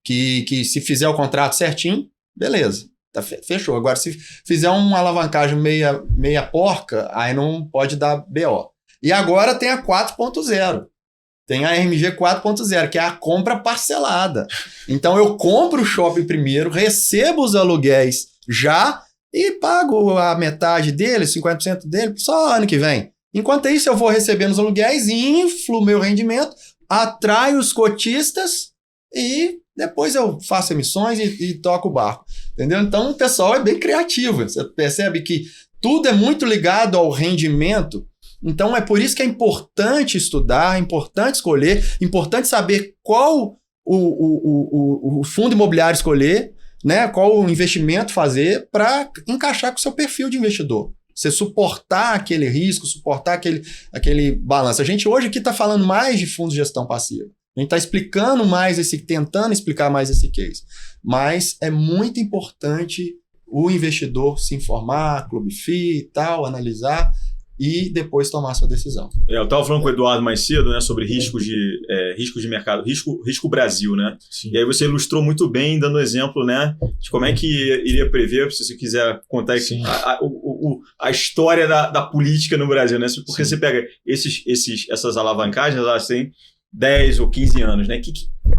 Que se fizer o contrato certinho, beleza, tá fechou. Agora, se fizer uma alavancagem meia porca, aí não pode dar BO. E agora tem a 4.0. Tem a RMG 4.0, que é a compra parcelada. Então, eu compro o shopping primeiro, recebo os aluguéis já e pago a metade dele, 50% dele, só ano que vem. Enquanto isso, eu vou recebendo os aluguéis, inflo o meu rendimento, atraio os cotistas e depois eu faço emissões e toco o barco. Entendeu? Então o pessoal é bem criativo. Você percebe que tudo é muito ligado ao rendimento. Então é por isso que é importante estudar, é importante escolher, é importante saber qual o fundo imobiliário escolher, né? Qual o investimento fazer para encaixar com o seu perfil de investidor. Você suportar aquele risco, suportar aquele balanço. A gente hoje aqui está falando mais de fundos de gestão passiva. A gente está explicando mais tentando explicar mais esse case. Mas é muito importante o investidor se informar, Clube FI e tal, analisar e depois tomar sua decisão. Eu estava falando com o Eduardo mais cedo, né, sobre riscos de mercado, risco Brasil, né? Sim. E aí você ilustrou muito bem, dando exemplo, né, de como é que iria prever, se você quiser contar a história da política no Brasil, né? Porque Sim. Você pega essas alavancagens, elas têm 10 ou 15 anos, né? Que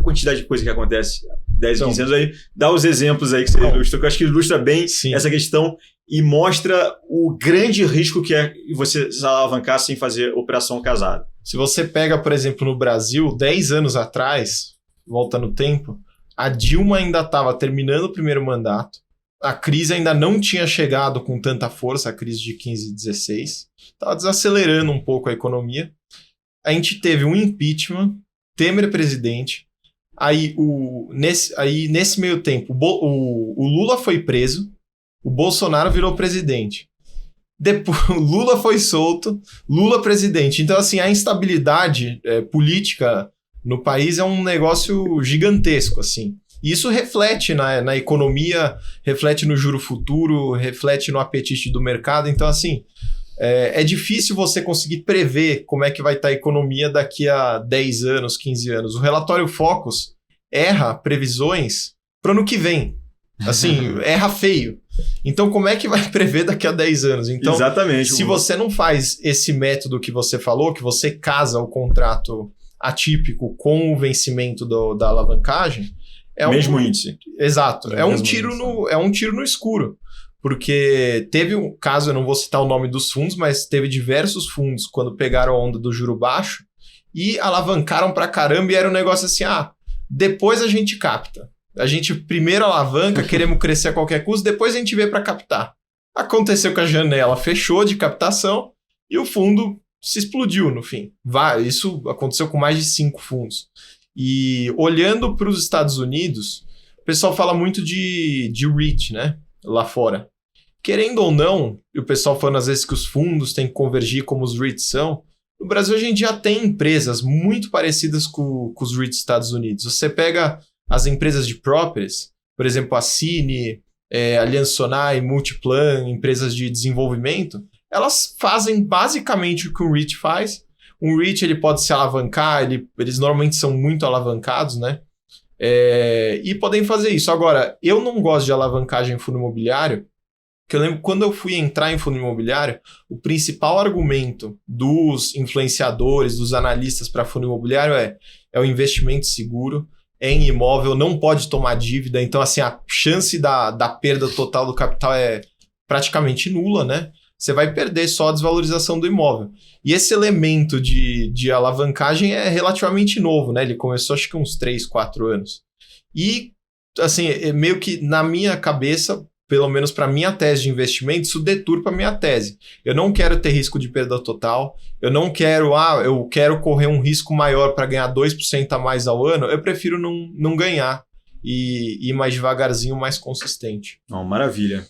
quantidade de coisa que acontece 10 ou 15 anos aí? Dá os exemplos aí que você ilustrou, que eu acho que ilustra bem Sim. essa questão e mostra o grande risco que é você se alavancar sem fazer operação casada. Se você pega, por exemplo, no Brasil, 10 anos atrás, volta no tempo, a Dilma ainda estava terminando o primeiro mandato, a crise ainda não tinha chegado com tanta força, a crise de 15 e 16, estava desacelerando um pouco a economia. A gente teve um impeachment, Temer presidente, aí nesse meio tempo o Lula foi preso, o Bolsonaro virou presidente. Depois, o Lula foi solto, Lula presidente. Então, assim, a instabilidade política no país é um negócio gigantesco, assim. E isso reflete na economia, reflete no juro futuro, reflete no apetite do mercado. Então, assim, é difícil você conseguir prever como é que vai estar a economia daqui a 10 anos, 15 anos. O relatório Focus erra previsões para o ano que vem. Assim, erra feio. Então, como é que vai prever daqui a 10 anos? Então, exatamente. Se você não faz esse método que você falou, que você casa o contrato atípico com o vencimento da alavancagem... mesmo índice. Exato. É um tiro no escuro. Porque teve um caso, eu não vou citar o nome dos fundos, mas teve diversos fundos quando pegaram a onda do juro baixo e alavancaram pra caramba e era um negócio assim, depois a gente capta. A gente primeiro alavanca, queremos crescer a qualquer custo, depois a gente vê para captar. Aconteceu que a janela fechou de captação e o fundo se explodiu no fim. Isso aconteceu com mais de 5 fundos. E olhando para os Estados Unidos, o pessoal fala muito de REIT, né? Lá fora. Querendo ou não, e o pessoal falando às vezes que os fundos têm que convergir como os REITs são, no Brasil a gente já tem empresas muito parecidas com os REITs dos Estados Unidos. Você pega as empresas de properties, por exemplo, a Cine, Allianz Sonai, Multiplan, empresas de desenvolvimento, elas fazem basicamente o que um REIT faz. Um REIT ele pode se alavancar, eles normalmente são muito alavancados, né? E podem fazer isso. Agora, eu não gosto de alavancagem em fundo imobiliário, porque eu lembro quando eu fui entrar em fundo imobiliário, o principal argumento dos influenciadores, dos analistas para fundo imobiliário é o investimento seguro, em imóvel, não pode tomar dívida, então assim, a chance da perda total do capital é praticamente nula, né? Você vai perder só a desvalorização do imóvel. E esse elemento de alavancagem é relativamente novo, né? Ele começou acho que uns 3, 4 anos. E, assim, meio que na minha cabeça, pelo menos para minha tese de investimento, isso deturpa a minha tese. Eu não quero ter risco de perda total, eu não quero, eu quero correr um risco maior para ganhar 2% a mais ao ano, eu prefiro não ganhar e ir mais devagarzinho, mais consistente. Maravilha.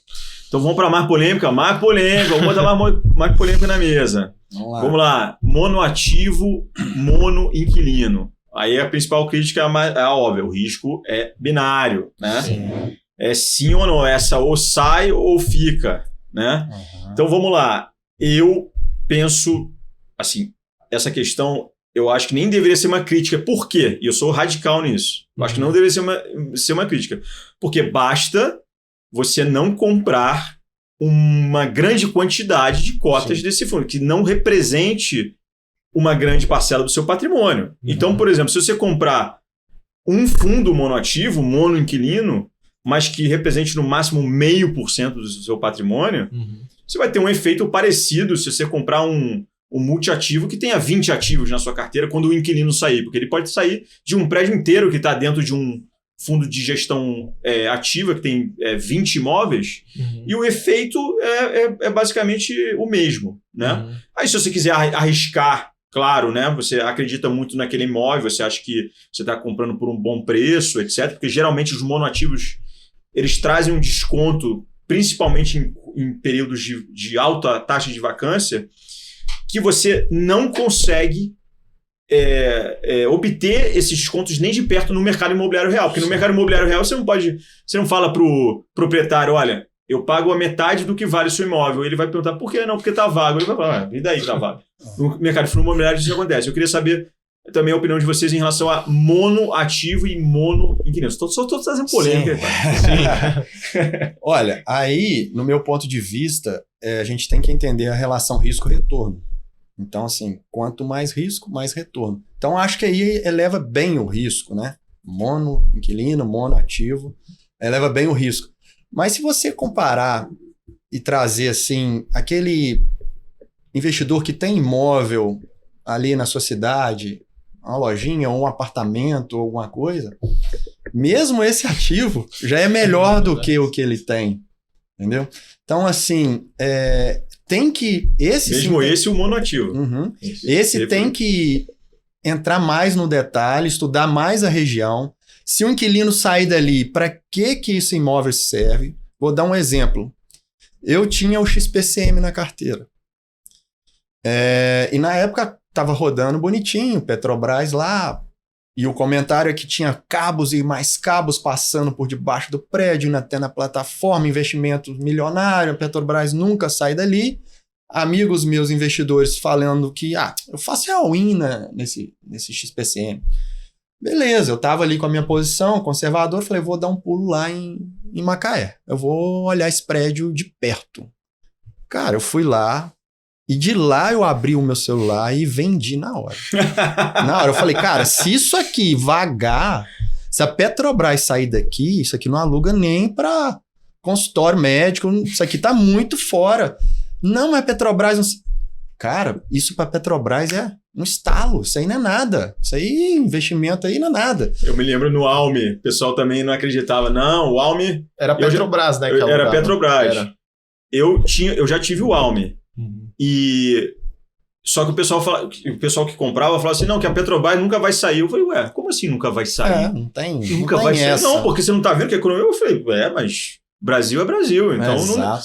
Então vamos para mais polêmica, vamos botar mais polêmica na mesa. Vamos lá. Monoativo, monoinquilino. Aí a principal crítica é óbvia, o risco é binário, né? Sim. É sim ou não, essa ou sai ou fica, né? Uhum. Então vamos lá. Eu penso, assim, essa questão eu acho que nem deveria ser uma crítica. Por quê? E eu sou radical nisso. Eu acho que não deveria ser uma crítica. Porque basta você não comprar uma grande quantidade de cotas desse fundo, que não represente uma grande parcela do seu patrimônio. Então, por exemplo, se você comprar um fundo monoativo, monoinquilino, mas que represente no máximo 0,5% do seu patrimônio, você vai ter um efeito parecido se você comprar um multiativo que tenha 20 ativos na sua carteira quando o inquilino sair, porque ele pode sair de um prédio inteiro que está dentro de um fundo de gestão ativa que tem 20 imóveis, e o efeito é basicamente o mesmo, né? Aí se você quiser arriscar, claro, né? Você acredita muito naquele imóvel, você acha que você está comprando por um bom preço, etc. Porque geralmente os monoativos eles trazem um desconto, principalmente em períodos de alta taxa de vacância, que você não consegue obter esses descontos nem de perto no mercado imobiliário real. Porque no mercado imobiliário real você não fala para o proprietário, olha, eu pago a metade do que vale o seu imóvel. Ele vai perguntar, por que não? Porque está vago. Ele vai falar, e daí que está vago? No mercado de fundo imobiliário isso acontece. Eu queria saber também a opinião de vocês em relação a monoativo e monoinquilino. Só estou trazendo polêmica. Sim. Olha, aí, no meu ponto de vista, a gente tem que entender a relação risco-retorno. Então, assim, quanto mais risco, mais retorno. Então, acho que aí eleva bem o risco, né? Monoinquilino, monoativo, eleva bem o risco. Mas se você comparar e trazer, assim, aquele investidor que tem imóvel ali na sua cidade, uma lojinha ou um apartamento ou alguma coisa, mesmo esse ativo já é melhor do que o que ele tem, entendeu? Então, assim, tem que... Esse o monoativo. Esse tem que entrar mais no detalhe, estudar mais a região. Se o inquilino sair dali, para que esse imóvel serve? Vou dar um exemplo. Eu tinha o XPCM na carteira. E na época estava rodando bonitinho, Petrobras lá, E o comentário é que tinha cabos e mais cabos passando por debaixo do prédio, até na plataforma, investimento milionário, a Petrobras nunca sai dali. Amigos meus investidores falando que, eu faço all-in nesse XPCM. Beleza, eu tava ali com a minha posição, conservador, falei, vou dar um pulo lá em Macaé. Eu vou olhar esse prédio de perto. Cara, eu fui lá, e de lá eu abri o meu celular e vendi na hora. Na hora eu falei, cara, se isso aqui vagar, se a Petrobras sair daqui, isso aqui não aluga nem para consultório médico, isso aqui tá muito fora. Não, mas a Petrobras... Não... Cara, isso para Petrobras é um estalo, isso aí não é nada. Isso aí, investimento aí não é nada. Eu me lembro no Alme, o pessoal também não acreditava. Não, o Alme... Era Petrobras, né? Era Petrobras. Era. Eu já tive o Alme. E só que o pessoal que comprava falava assim, não, que a Petrobras nunca vai sair. Eu falei, ué, como assim nunca vai sair? Não tem. Nunca não vai tem sair. essa. Não, porque você não tá vendo que a economia... Eu falei, mas Brasil é Brasil. Então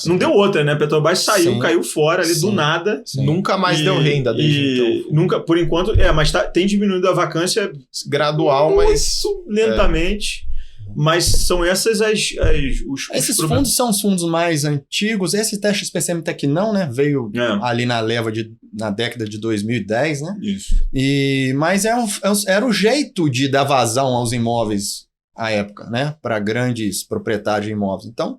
não deu outra, né? A Petrobras saiu, caiu fora ali do nada. Sim. Nunca mais deu renda desde então. Nunca, por enquanto, mas tem diminuído a vacância gradual, mas lentamente. Mas são essas esses fundos são os fundos mais antigos. Esse teste XPCM até que não, né? Veio ali na década de 2010, né? Isso. Mas era o jeito de dar vazão aos imóveis à época, né? Para grandes proprietários de imóveis. Então,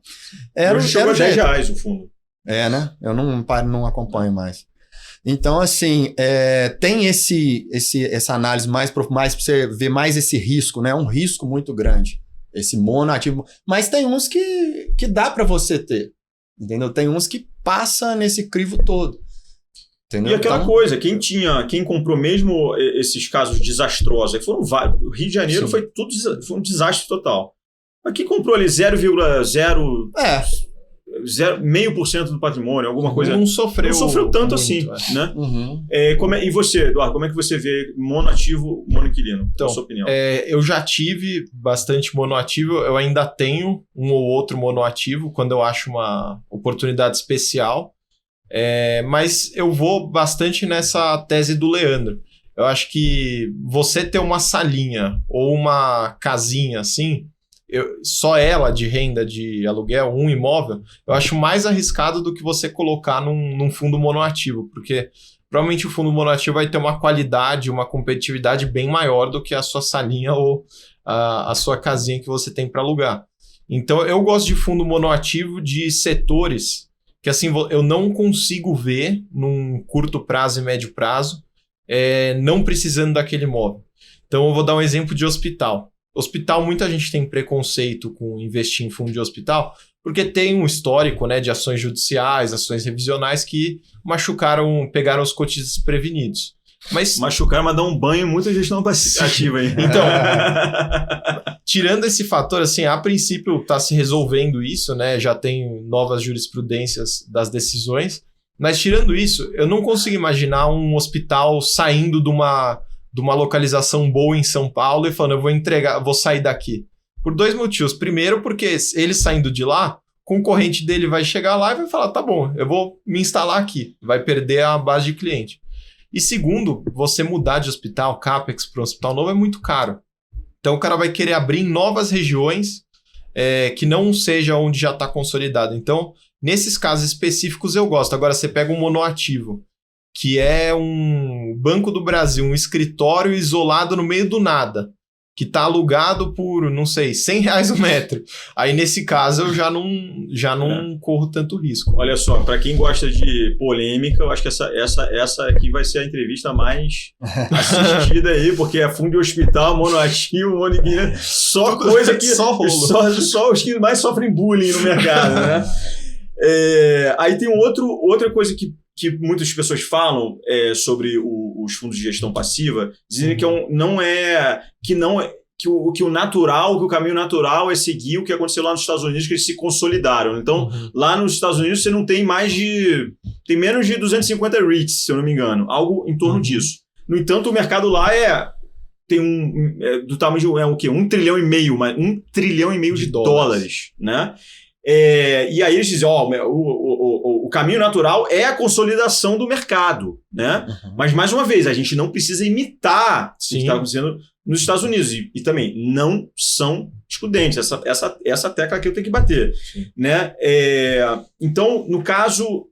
era chegou a R$10 o fundo. Né? Eu não acompanho mais. Então, assim, tem essa análise mais para você ver mais esse risco, né? Um risco muito grande. Esse monoativo. Mas tem uns que dá para você ter. Entendeu? Tem uns que passa nesse crivo todo. Entendeu? E aquela coisa, quem comprou mesmo esses casos desastrosos, que foram vários. O Rio de Janeiro foi um desastre total. Mas quem comprou ali 0,0... 0,5% do patrimônio, alguma coisa. Não sofreu tanto muito, assim, né? E você, Eduardo, como é que você vê monoativo, monoinquilino? Então, na sua opinião? Eu já tive bastante monoativo, eu ainda tenho um ou outro monoativo quando eu acho uma oportunidade especial, mas eu vou bastante nessa tese do Leandro. Eu acho que você ter uma salinha ou uma casinha assim, só ela de renda de aluguel, um imóvel, eu acho mais arriscado do que você colocar num fundo monoativo, porque provavelmente o fundo monoativo vai ter uma qualidade, uma competitividade bem maior do que a sua salinha ou a sua casinha que você tem para alugar. Então eu gosto de fundo monoativo de setores que assim eu não consigo ver num curto prazo e médio prazo não precisando daquele imóvel. Então eu vou dar um exemplo de hospital. Hospital, muita gente tem preconceito com investir em fundo de hospital, porque tem um histórico, né, de ações judiciais, ações revisionais que pegaram os cotistas desprevenidos. Mas machucaram, mas dá um banho, muita gestão passiva aí. Então, tirando esse fator, assim, a princípio está se resolvendo isso, né, já tem novas jurisprudências das decisões, mas tirando isso, eu não consigo imaginar um hospital saindo de uma localização boa em São Paulo e falando, vou sair daqui. Por 2 motivos. Primeiro, porque ele saindo de lá, o concorrente dele vai chegar lá e vai falar, tá bom, eu vou me instalar aqui. Vai perder a base de cliente. E segundo, você mudar de hospital, CAPEX para um hospital novo é muito caro. Então o cara vai querer abrir em novas regiões que não seja onde já está consolidado. Então, nesses casos específicos eu gosto. Agora, você pega um monoativo, que é um Banco do Brasil, um escritório isolado no meio do nada, que está alugado por, não sei, R$100 o metro. Aí, nesse caso, eu já não corro tanto risco. Olha só, para quem gosta de polêmica, eu acho que essa aqui vai ser a entrevista mais assistida aí, porque é fundo de hospital, monoativo, monoinquilino, só coisa que... só rolo. Só os que mais sofrem bullying no mercado, né? Aí tem outra coisa que muitas pessoas falam sobre os fundos de gestão passiva, dizendo que o natural, que o caminho natural é seguir o que aconteceu lá nos Estados Unidos, que eles se consolidaram. Então, lá nos Estados Unidos você não tem tem menos de 250 REITs, se eu não me engano, algo em torno disso. No entanto, o mercado lá tem do tamanho de o quê? 1,5 trilhão, mas $1,5 trilhão de dólares, né? E aí eles dizem, o caminho natural é a consolidação do mercado, né? Mas, mais uma vez, a gente não precisa imitar o que está acontecendo nos Estados Unidos. E também não são excludentes. Essa tecla aqui eu tenho que bater. Né? Então, no caso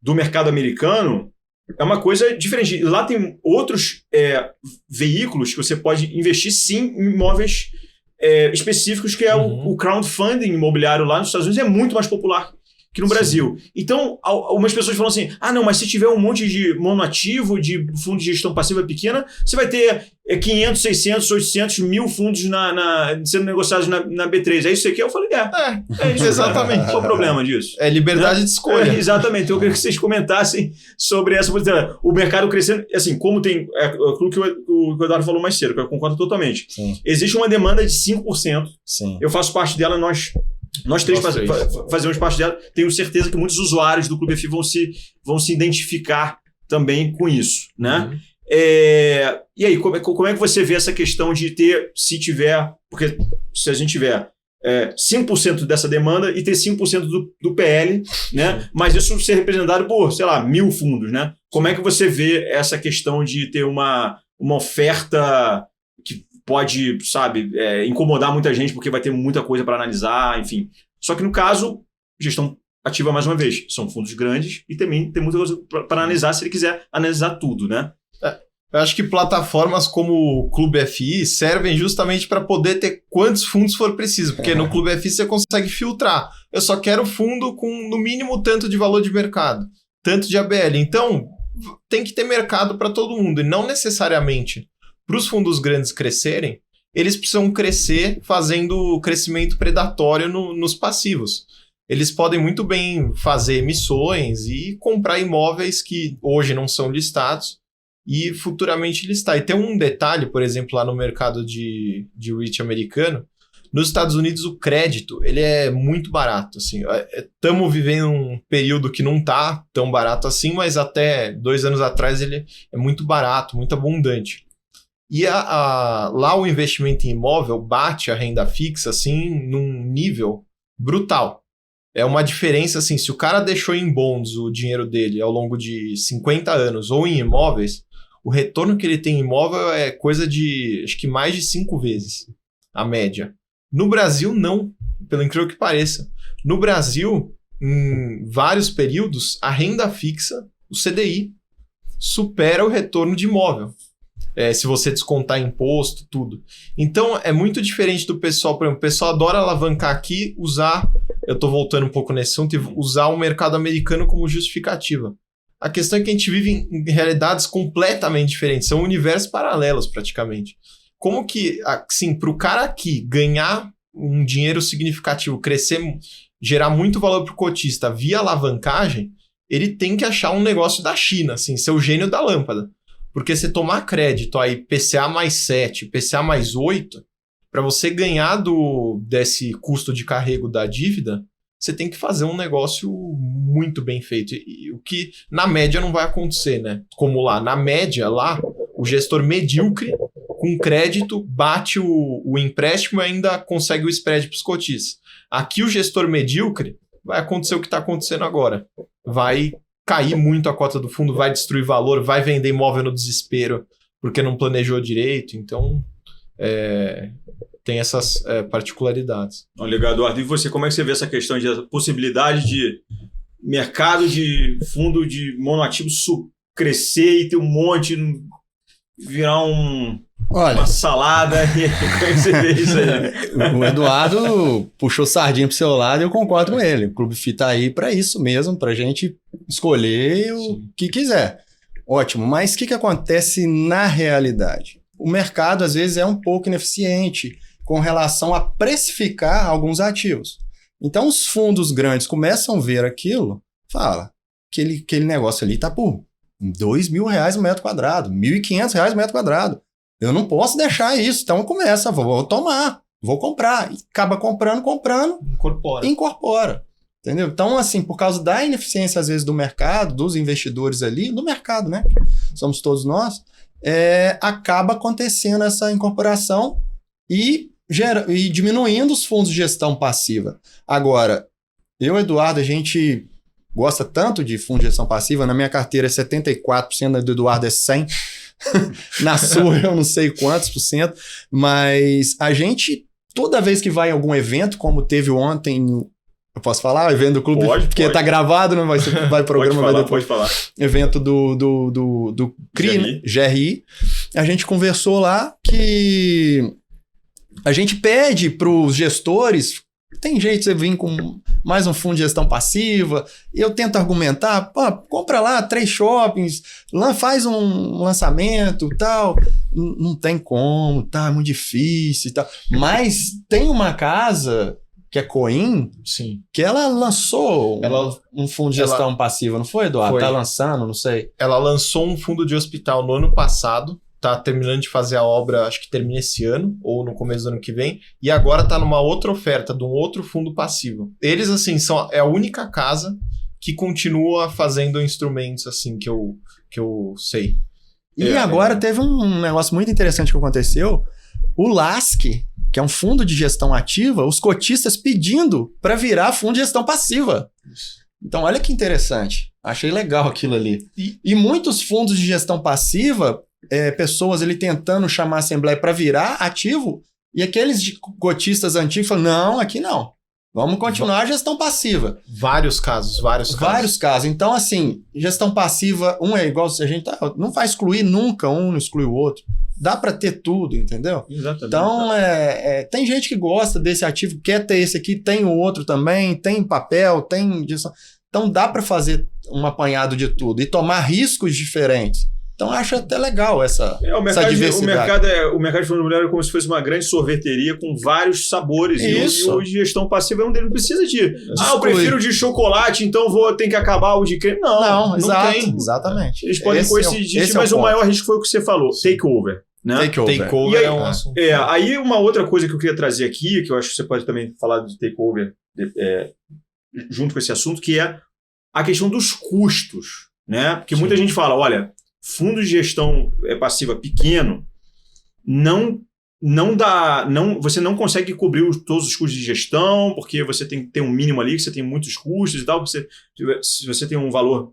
do mercado americano, é uma coisa diferente. Lá tem outros veículos que você pode investir, sim, em imóveis específicos, que é o crowdfunding imobiliário lá nos Estados Unidos é muito mais popular que no Brasil. Então, algumas pessoas falam assim, não, mas se tiver um monte de monoativo, de fundo de gestão passiva pequena, você vai ter 500, 600, 800 mil fundos sendo negociados na B3. É isso que você quer? Eu falei, é isso. Exatamente. Qual o problema disso? É liberdade de escolha. Exatamente. Então, eu queria que vocês comentassem sobre essa posição. O mercado crescendo, assim, como tem aquilo que o Eduardo falou mais cedo, que eu concordo totalmente. Sim. Existe uma demanda de 5%. Sim. Eu faço parte dela, nós três fazemos parte dela. Tenho certeza que muitos usuários do Clube FI vão se identificar também com isso, né? E aí, como é que você vê essa questão de ter, porque se a gente tiver 5% dessa demanda e ter 5% do PL, né? Mas isso ser representado por, sei lá, 1.000 fundos, né? Como é que você vê essa questão de ter uma oferta que pode, sabe, incomodar muita gente porque vai ter muita coisa para analisar, enfim. Só que no caso, gestão ativa mais uma vez, são fundos grandes e também tem muita coisa para analisar se ele quiser analisar tudo, né? Eu acho que plataformas como o Clube FI servem justamente para poder ter quantos fundos for preciso, porque no Clube FI você consegue filtrar. Eu só quero fundo com no mínimo tanto de valor de mercado, tanto de ABL. Então, tem que ter mercado para todo mundo e não necessariamente para os fundos grandes crescerem, eles precisam crescer fazendo crescimento predatório nos passivos. Eles podem muito bem fazer emissões e comprar imóveis que hoje não são listados e futuramente listar. E tem um detalhe, por exemplo, lá no mercado de REIT americano, nos Estados Unidos o crédito ele é muito barato. Estamos vivendo um período que não está tão barato assim, mas até 2 anos atrás ele é muito barato, muito abundante. E lá o investimento em imóvel bate a renda fixa assim, num nível brutal. É uma diferença assim, se o cara deixou em bonds o dinheiro dele ao longo de 50 anos ou em imóveis, o retorno que ele tem em imóvel é coisa de, acho que mais de 5 vezes a média. No Brasil, não, pelo incrível que pareça. No Brasil, em vários períodos, a renda fixa, o CDI, supera o retorno de imóvel. Se você descontar imposto, tudo. Então, é muito diferente do pessoal. Por exemplo, o pessoal adora alavancar aqui, eu estou voltando um pouco nesse assunto, usar o mercado americano como justificativa. A questão é que a gente vive em realidades completamente diferentes, são universos paralelos praticamente. Como que, assim, para o cara aqui ganhar um dinheiro significativo, crescer, gerar muito valor para o cotista via alavancagem, ele tem que achar um negócio da China, assim, ser o gênio da lâmpada. Porque se tomar crédito aí PCA mais 7, PCA mais 8, para você ganhar desse custo de carrego da dívida, você tem que fazer um negócio muito bem feito. E o que na média não vai acontecer, né? Como lá, na média, lá, o gestor medíocre com crédito bate o empréstimo e ainda consegue o spread para os cotistas. Aqui o gestor medíocre vai acontecer o que está acontecendo agora. Vai cair muito a cota do fundo, vai destruir valor, vai vender imóvel no desespero porque não planejou direito. Então, tem essas particularidades. Legal, Eduardo. E você, como é que você vê essa questão de possibilidade de mercado de fundo de monoativo crescer e ter um monte, virar uma salada? Como é que você vê isso aí? O Eduardo puxou sardinha pro seu lado e eu concordo com ele. O Clube FI tá aí para isso mesmo, pra gente escolher o que quiser. Ótimo, mas o que acontece na realidade? O mercado, às vezes, é um pouco ineficiente com relação a precificar alguns ativos. Então, os fundos grandes começam a ver aquilo, fala, aquele negócio ali tá por R$2.000 o metro quadrado, R$1.500 o metro quadrado. Eu não posso deixar isso. Então, começa, vou tomar, vou comprar. E acaba comprando, incorpora. Entendeu? Então, assim, por causa da ineficiência, às vezes, do mercado, dos investidores ali, do mercado, né? Somos todos nós, acaba acontecendo essa incorporação e diminuindo os fundos de gestão passiva. Agora, eu, Eduardo, a gente gosta tanto de fundo de gestão passiva, na minha carteira é 74%, do Eduardo é 100%, Na sua eu não sei quantos por cento, mas a gente, toda vez que vai em algum evento, como teve ontem, eu posso falar? O evento do clube? Porque tá gravado, não vai ser, vai programa, vai depois. Pode falar. Evento do CRI, né? GRI. A gente conversou lá que a gente pede para os gestores, tem jeito de você vir com mais um fundo de gestão passiva, e eu tento argumentar, pô, compra lá 3 shoppings, lá faz um lançamento e tal. Não tem como, tá? É muito difícil e tal. Mas tem uma casa que é Coin, Sim. que ela lançou um fundo de gestão passiva, não foi, Eduardo? Foi. Tá lançando, não sei. Ela lançou um fundo de hospital no ano passado, tá terminando de fazer a obra, acho que termina esse ano, ou no começo do ano que vem, e agora tá numa outra oferta de um outro fundo passivo. Eles, assim, é a única casa que continua fazendo instrumentos, assim, que eu sei. E agora teve um negócio muito interessante que aconteceu. O LASC, que é um fundo de gestão ativa, os cotistas pedindo para virar fundo de gestão passiva. Então, olha que interessante. Achei legal aquilo ali. E muitos fundos de gestão passiva, pessoas ali tentando chamar a assembleia para virar ativo, e aqueles cotistas antigos falam, não, aqui não. Vamos continuar a gestão passiva. Vários casos. Então, assim, gestão passiva, é igual a gente não vai excluir nunca, um não exclui o outro. Dá para ter tudo, entendeu? Exatamente. Então, tem gente que gosta desse ativo, quer ter esse aqui, tem o outro também, tem papel, tem gestão. Então, dá para fazer um apanhado de tudo e tomar riscos diferentes. Então, acho até legal essa diversidade. O mercado de fundo imobiliário é como se fosse uma grande sorveteria com vários sabores. Isso. E o de gestão passiva é um deles. Não precisa de... eu prefiro de chocolate, então tem que acabar o de creme. Não tem. Exatamente. Eles podem coexistir, mas o maior risco foi o que você falou. Takeover. Né? Takeover é um assunto. Aí uma outra coisa que eu queria trazer aqui, que eu acho que você pode também falar de takeover junto com esse assunto, que é a questão dos custos. Né? Porque muita gente fala, olha, fundo de gestão passiva pequeno você não consegue cobrir todos os custos de gestão, porque você tem que ter um mínimo ali, que você tem muitos custos e tal. Se você tem um valor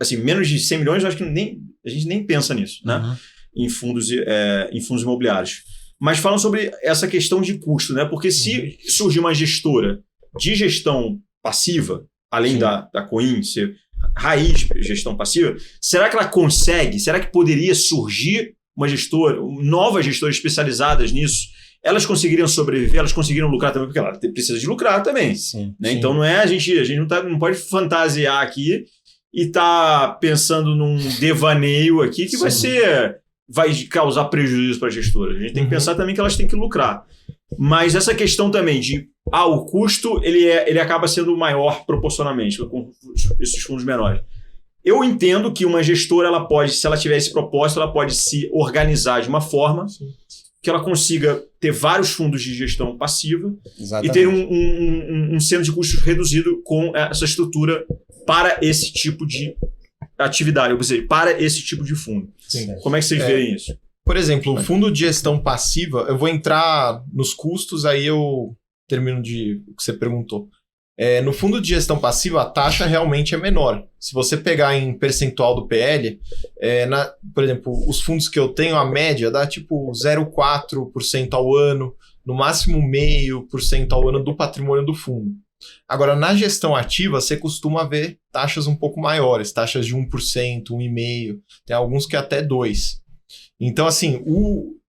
assim, menos de 100 milhões, eu acho que a gente nem pensa nisso, né? Uhum. Em fundos imobiliários. Mas falam sobre essa questão de custo, né? Porque se surgir uma gestora de gestão passiva, além da Coin ser raiz de gestão passiva, será que ela consegue? Será que poderia surgir uma gestora, novas gestoras especializadas nisso? Elas conseguiriam sobreviver? Elas conseguiriam lucrar também? Porque ela precisa de lucrar também. Sim, né? sim. Então não é a gente não pode fantasiar aqui e tá pensando num devaneio aqui que vai causar prejuízo para a gestora. A gente tem que pensar também que elas têm que lucrar. Mas essa questão também de o custo ele acaba sendo maior proporcionalmente com esses fundos menores. Eu entendo que uma gestora, ela pode, se ela tiver esse propósito, ela pode se organizar de uma forma que ela consiga ter vários fundos de gestão passiva. Exatamente. E ter um centro de custos reduzido com essa estrutura para esse tipo de atividade, ou seja, para esse tipo de fundo. Sim. Como é que vocês veem isso? Por exemplo, o fundo de gestão passiva, eu vou entrar nos custos, aí eu termino de o que você perguntou. No fundo de gestão passiva, a taxa realmente é menor. Se você pegar em percentual do PL, por exemplo, os fundos que eu tenho, a média dá tipo 0,4% ao ano, no máximo 0,5% ao ano do patrimônio do fundo. Agora, na gestão ativa, você costuma ver taxas um pouco maiores, taxas de 1%, 1,5%, tem alguns que até 2%. Então, assim,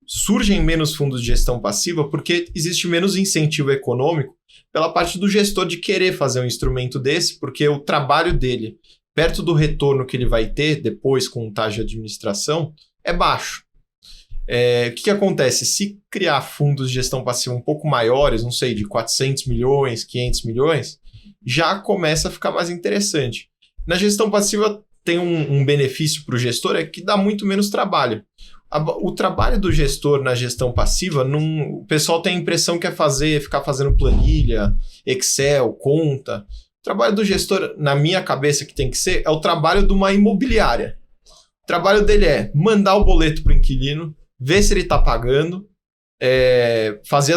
surgem menos fundos de gestão passiva porque existe menos incentivo econômico pela parte do gestor de querer fazer um instrumento desse, porque o trabalho dele, perto do retorno que ele vai ter depois com taxa de administração, é baixo. O que acontece? Se criar fundos de gestão passiva um pouco maiores, não sei, de 400 milhões, 500 milhões, já começa a ficar mais interessante. Na gestão passiva tem um benefício para o gestor, é que dá muito menos trabalho. O trabalho do gestor na gestão passiva, o pessoal tem a impressão que ficar fazendo planilha, Excel, conta. O trabalho do gestor, na minha cabeça que tem que ser, é o trabalho de uma imobiliária. O trabalho dele é mandar o boleto para o inquilino, ver se ele está pagando, fazer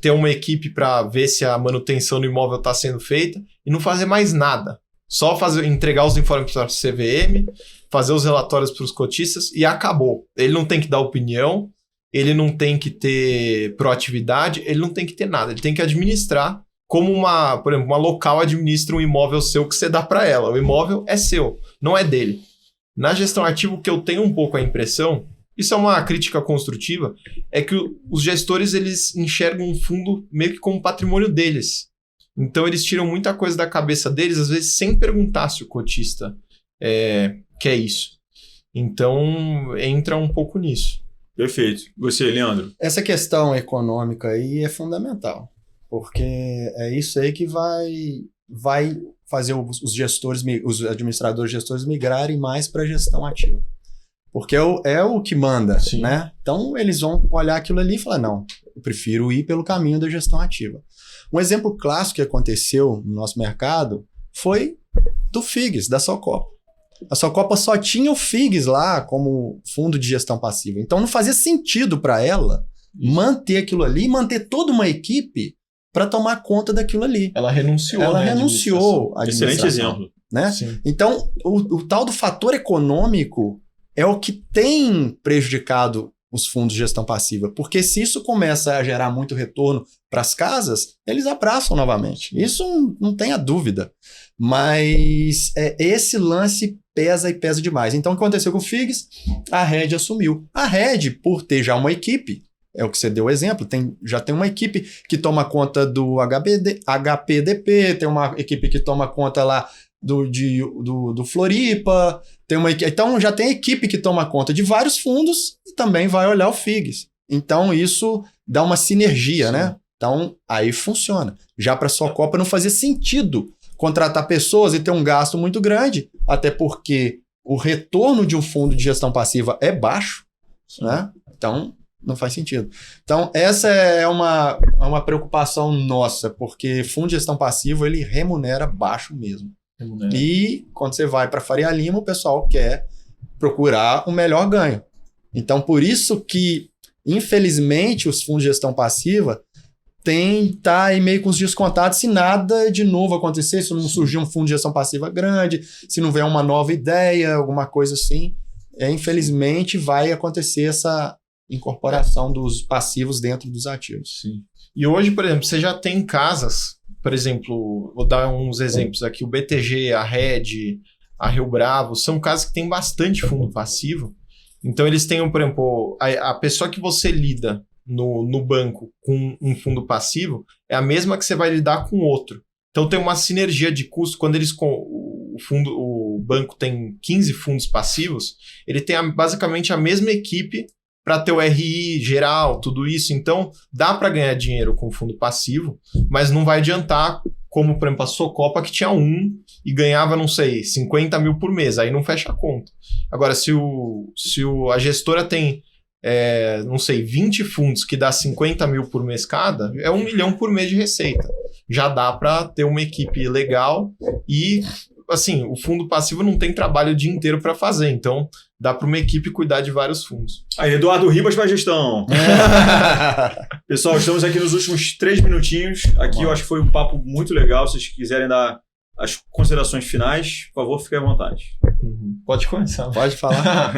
ter uma equipe para ver se a manutenção do imóvel está sendo feita e não fazer mais nada. Só entregar os informes para a CVM, fazer os relatórios para os cotistas e acabou. Ele não tem que dar opinião, ele não tem que ter proatividade, ele não tem que ter nada. Ele tem que administrar como por exemplo, uma local administra um imóvel seu que você dá para ela. O imóvel é seu, não é dele. Na gestão ativa, o que eu tenho um pouco a impressão, isso é uma crítica construtiva, é que os gestores eles enxergam um fundo meio que como patrimônio deles. Então eles tiram muita coisa da cabeça deles, às vezes sem perguntar se o cotista quer isso. Então entra um pouco nisso. Perfeito. Você, Leandro? Essa questão econômica aí é fundamental, porque é isso aí que vai fazer os gestores, os administradores gestores migrarem mais para a gestão ativa. Porque é o que manda, Sim. né? Então eles vão olhar aquilo ali e falar, não, eu prefiro ir pelo caminho da gestão ativa. Um exemplo clássico que aconteceu no nosso mercado foi do FIGS, da Socopa. A Socopa só tinha o FIGS lá como fundo de gestão passiva. Então não fazia sentido para ela manter aquilo ali, manter toda uma equipe para tomar conta daquilo ali. Ela renunciou. Ela renunciou à Excelente exemplo. né? Sim. Então, o tal do fator econômico é o que tem prejudicado os fundos de gestão passiva, porque se isso começa a gerar muito retorno para as casas, eles abraçam novamente. Isso não tenha dúvida. Mas esse lance pesa e pesa demais. Então, o que aconteceu com o FIGS? A Red assumiu. A Red, por ter já uma equipe, é o que você deu o exemplo, já tem uma equipe que toma conta do HPDP, tem uma equipe que toma conta lá do Floripa, então já tem equipe que toma conta de vários fundos e também vai olhar o FIGS. Então isso dá uma sinergia, Sim. né? Então aí funciona. Já para a Socopa não fazia sentido contratar pessoas e ter um gasto muito grande, até porque o retorno de um fundo de gestão passiva é baixo, né? Então não faz sentido. Então essa é uma preocupação nossa, porque fundo de gestão passiva ele remunera baixo mesmo. E quando você vai para Faria Lima, o pessoal quer procurar o melhor ganho. Então, por isso que, infelizmente, os fundos de gestão passiva tá aí meio com os descontados se nada de novo acontecer, se não surgir um fundo de gestão passiva grande, se não vier uma nova ideia, alguma coisa assim, infelizmente vai acontecer essa incorporação dos passivos dentro dos ativos. Sim. E hoje, por exemplo, você já tem casas, por exemplo, vou dar uns exemplos aqui, o BTG, a Red, a Rio Bravo, são casas que têm bastante fundo passivo. Então eles têm, por exemplo, a pessoa que você lida no banco com um fundo passivo é a mesma que você vai lidar com outro. Então tem uma sinergia de custo. Quando o banco tem 15 fundos passivos, ele tem basicamente a mesma equipe para ter o RI geral, tudo isso. Então, dá para ganhar dinheiro com fundo passivo, mas não vai adiantar, como, por exemplo, a Socopa, que tinha e ganhava, não sei, 50 mil por mês. Aí não fecha a conta. Agora, se a gestora tem, não sei, 20 fundos que dá 50 mil por mês cada, é 1 milhão por mês de receita. Já dá para ter uma equipe legal e, assim, o fundo passivo não tem trabalho o dia inteiro para fazer. Então, dá para uma equipe cuidar de vários fundos. Aí, Eduardo Ribas para gestão. Pessoal, estamos aqui nos últimos 3 minutinhos. Aqui eu acho que foi um papo muito legal. Se vocês quiserem dar as considerações finais, por favor, fiquem à vontade. Pode começar. Pode falar.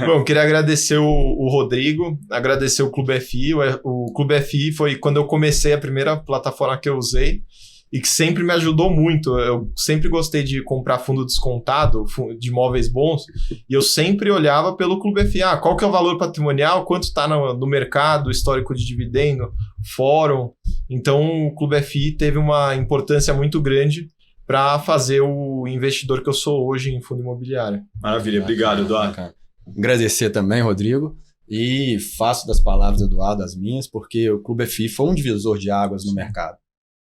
Bom, queria agradecer o Rodrigo, agradecer o Clube FI. O Clube FI foi quando eu comecei a primeira plataforma que eu usei e que sempre me ajudou muito. Eu sempre gostei de comprar fundo descontado, de imóveis bons, e eu sempre olhava pelo Clube FI. Qual que é o valor patrimonial, quanto está no mercado, histórico de dividendo, fórum. Então, o Clube FI teve uma importância muito grande para fazer o investidor que eu sou hoje em fundo imobiliário. Maravilha, obrigado, Eduardo. Agradecer também, Rodrigo, e faço das palavras do Eduardo as minhas, porque o Clube FI foi um divisor de águas no mercado.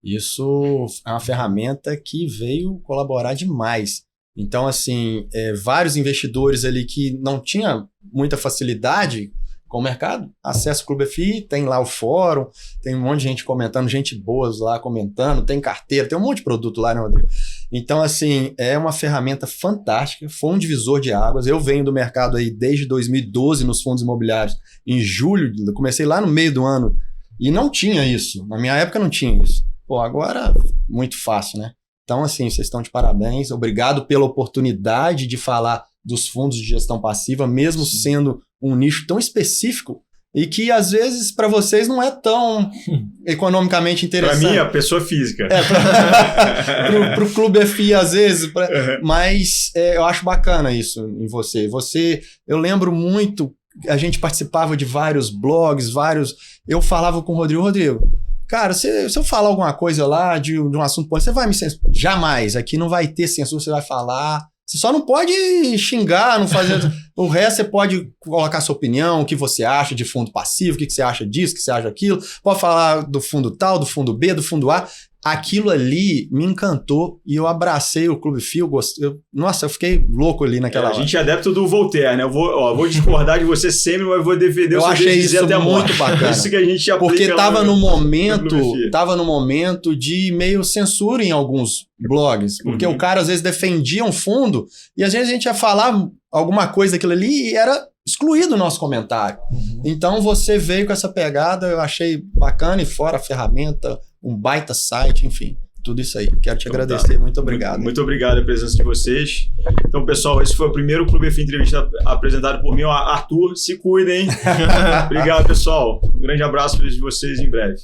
Isso é uma ferramenta que veio colaborar demais. Então, assim, vários investidores ali que não tinham muita facilidade com o mercado, acessa o Clube FI, tem lá o fórum, tem um monte de gente comentando, gente boas lá comentando, tem carteira, tem um monte de produto lá, né, Rodrigo? Então, assim, é uma ferramenta fantástica, foi um divisor de águas. Eu venho do mercado aí desde 2012 nos fundos imobiliários. Em julho, comecei lá no meio do ano e não tinha isso. Na minha época não tinha isso. Pô, agora muito fácil, né? Então, assim, vocês estão de parabéns. Obrigado pela oportunidade de falar dos fundos de gestão passiva, mesmo sendo um nicho tão específico e que, às vezes, para vocês não é tão economicamente interessante. Para mim, a pessoa física. Para o Clube FI, às vezes. Mas eu acho bacana isso em você. Eu lembro muito, a gente participava de vários blogs, eu falava com o Rodrigo, cara, se eu falar alguma coisa lá de um assunto, você vai me censurar? Jamais. Aqui não vai ter censura, você vai falar. Você só não pode xingar, não fazer... O resto você pode colocar sua opinião, o que você acha de fundo passivo, o que você acha disso, o que você acha daquilo. Pode falar do fundo tal, do fundo B, do fundo A. Aquilo ali me encantou e eu abracei o Clube FI. Nossa, eu fiquei louco ali naquela hora. A gente é adepto do Voltaire, né? Eu vou discordar de você sempre, mas vou defender o seu achei isso até muito bacana. Isso que a gente aplica. Porque tava no momento de meio censura em alguns blogs. Porque o cara às vezes defendia um fundo e às vezes a gente ia falar alguma coisa daquilo ali e era excluído o nosso comentário. Então você veio com essa pegada, eu achei bacana, e fora a ferramenta, um baita site, enfim, tudo isso aí. Quero te agradecer, muito obrigado. Muito obrigado a presença de vocês. Então, pessoal, esse foi o primeiro Clube FI Entrevista apresentado por mim, Arthur. Se cuidem. Obrigado, pessoal. Um grande abraço para vocês em breve.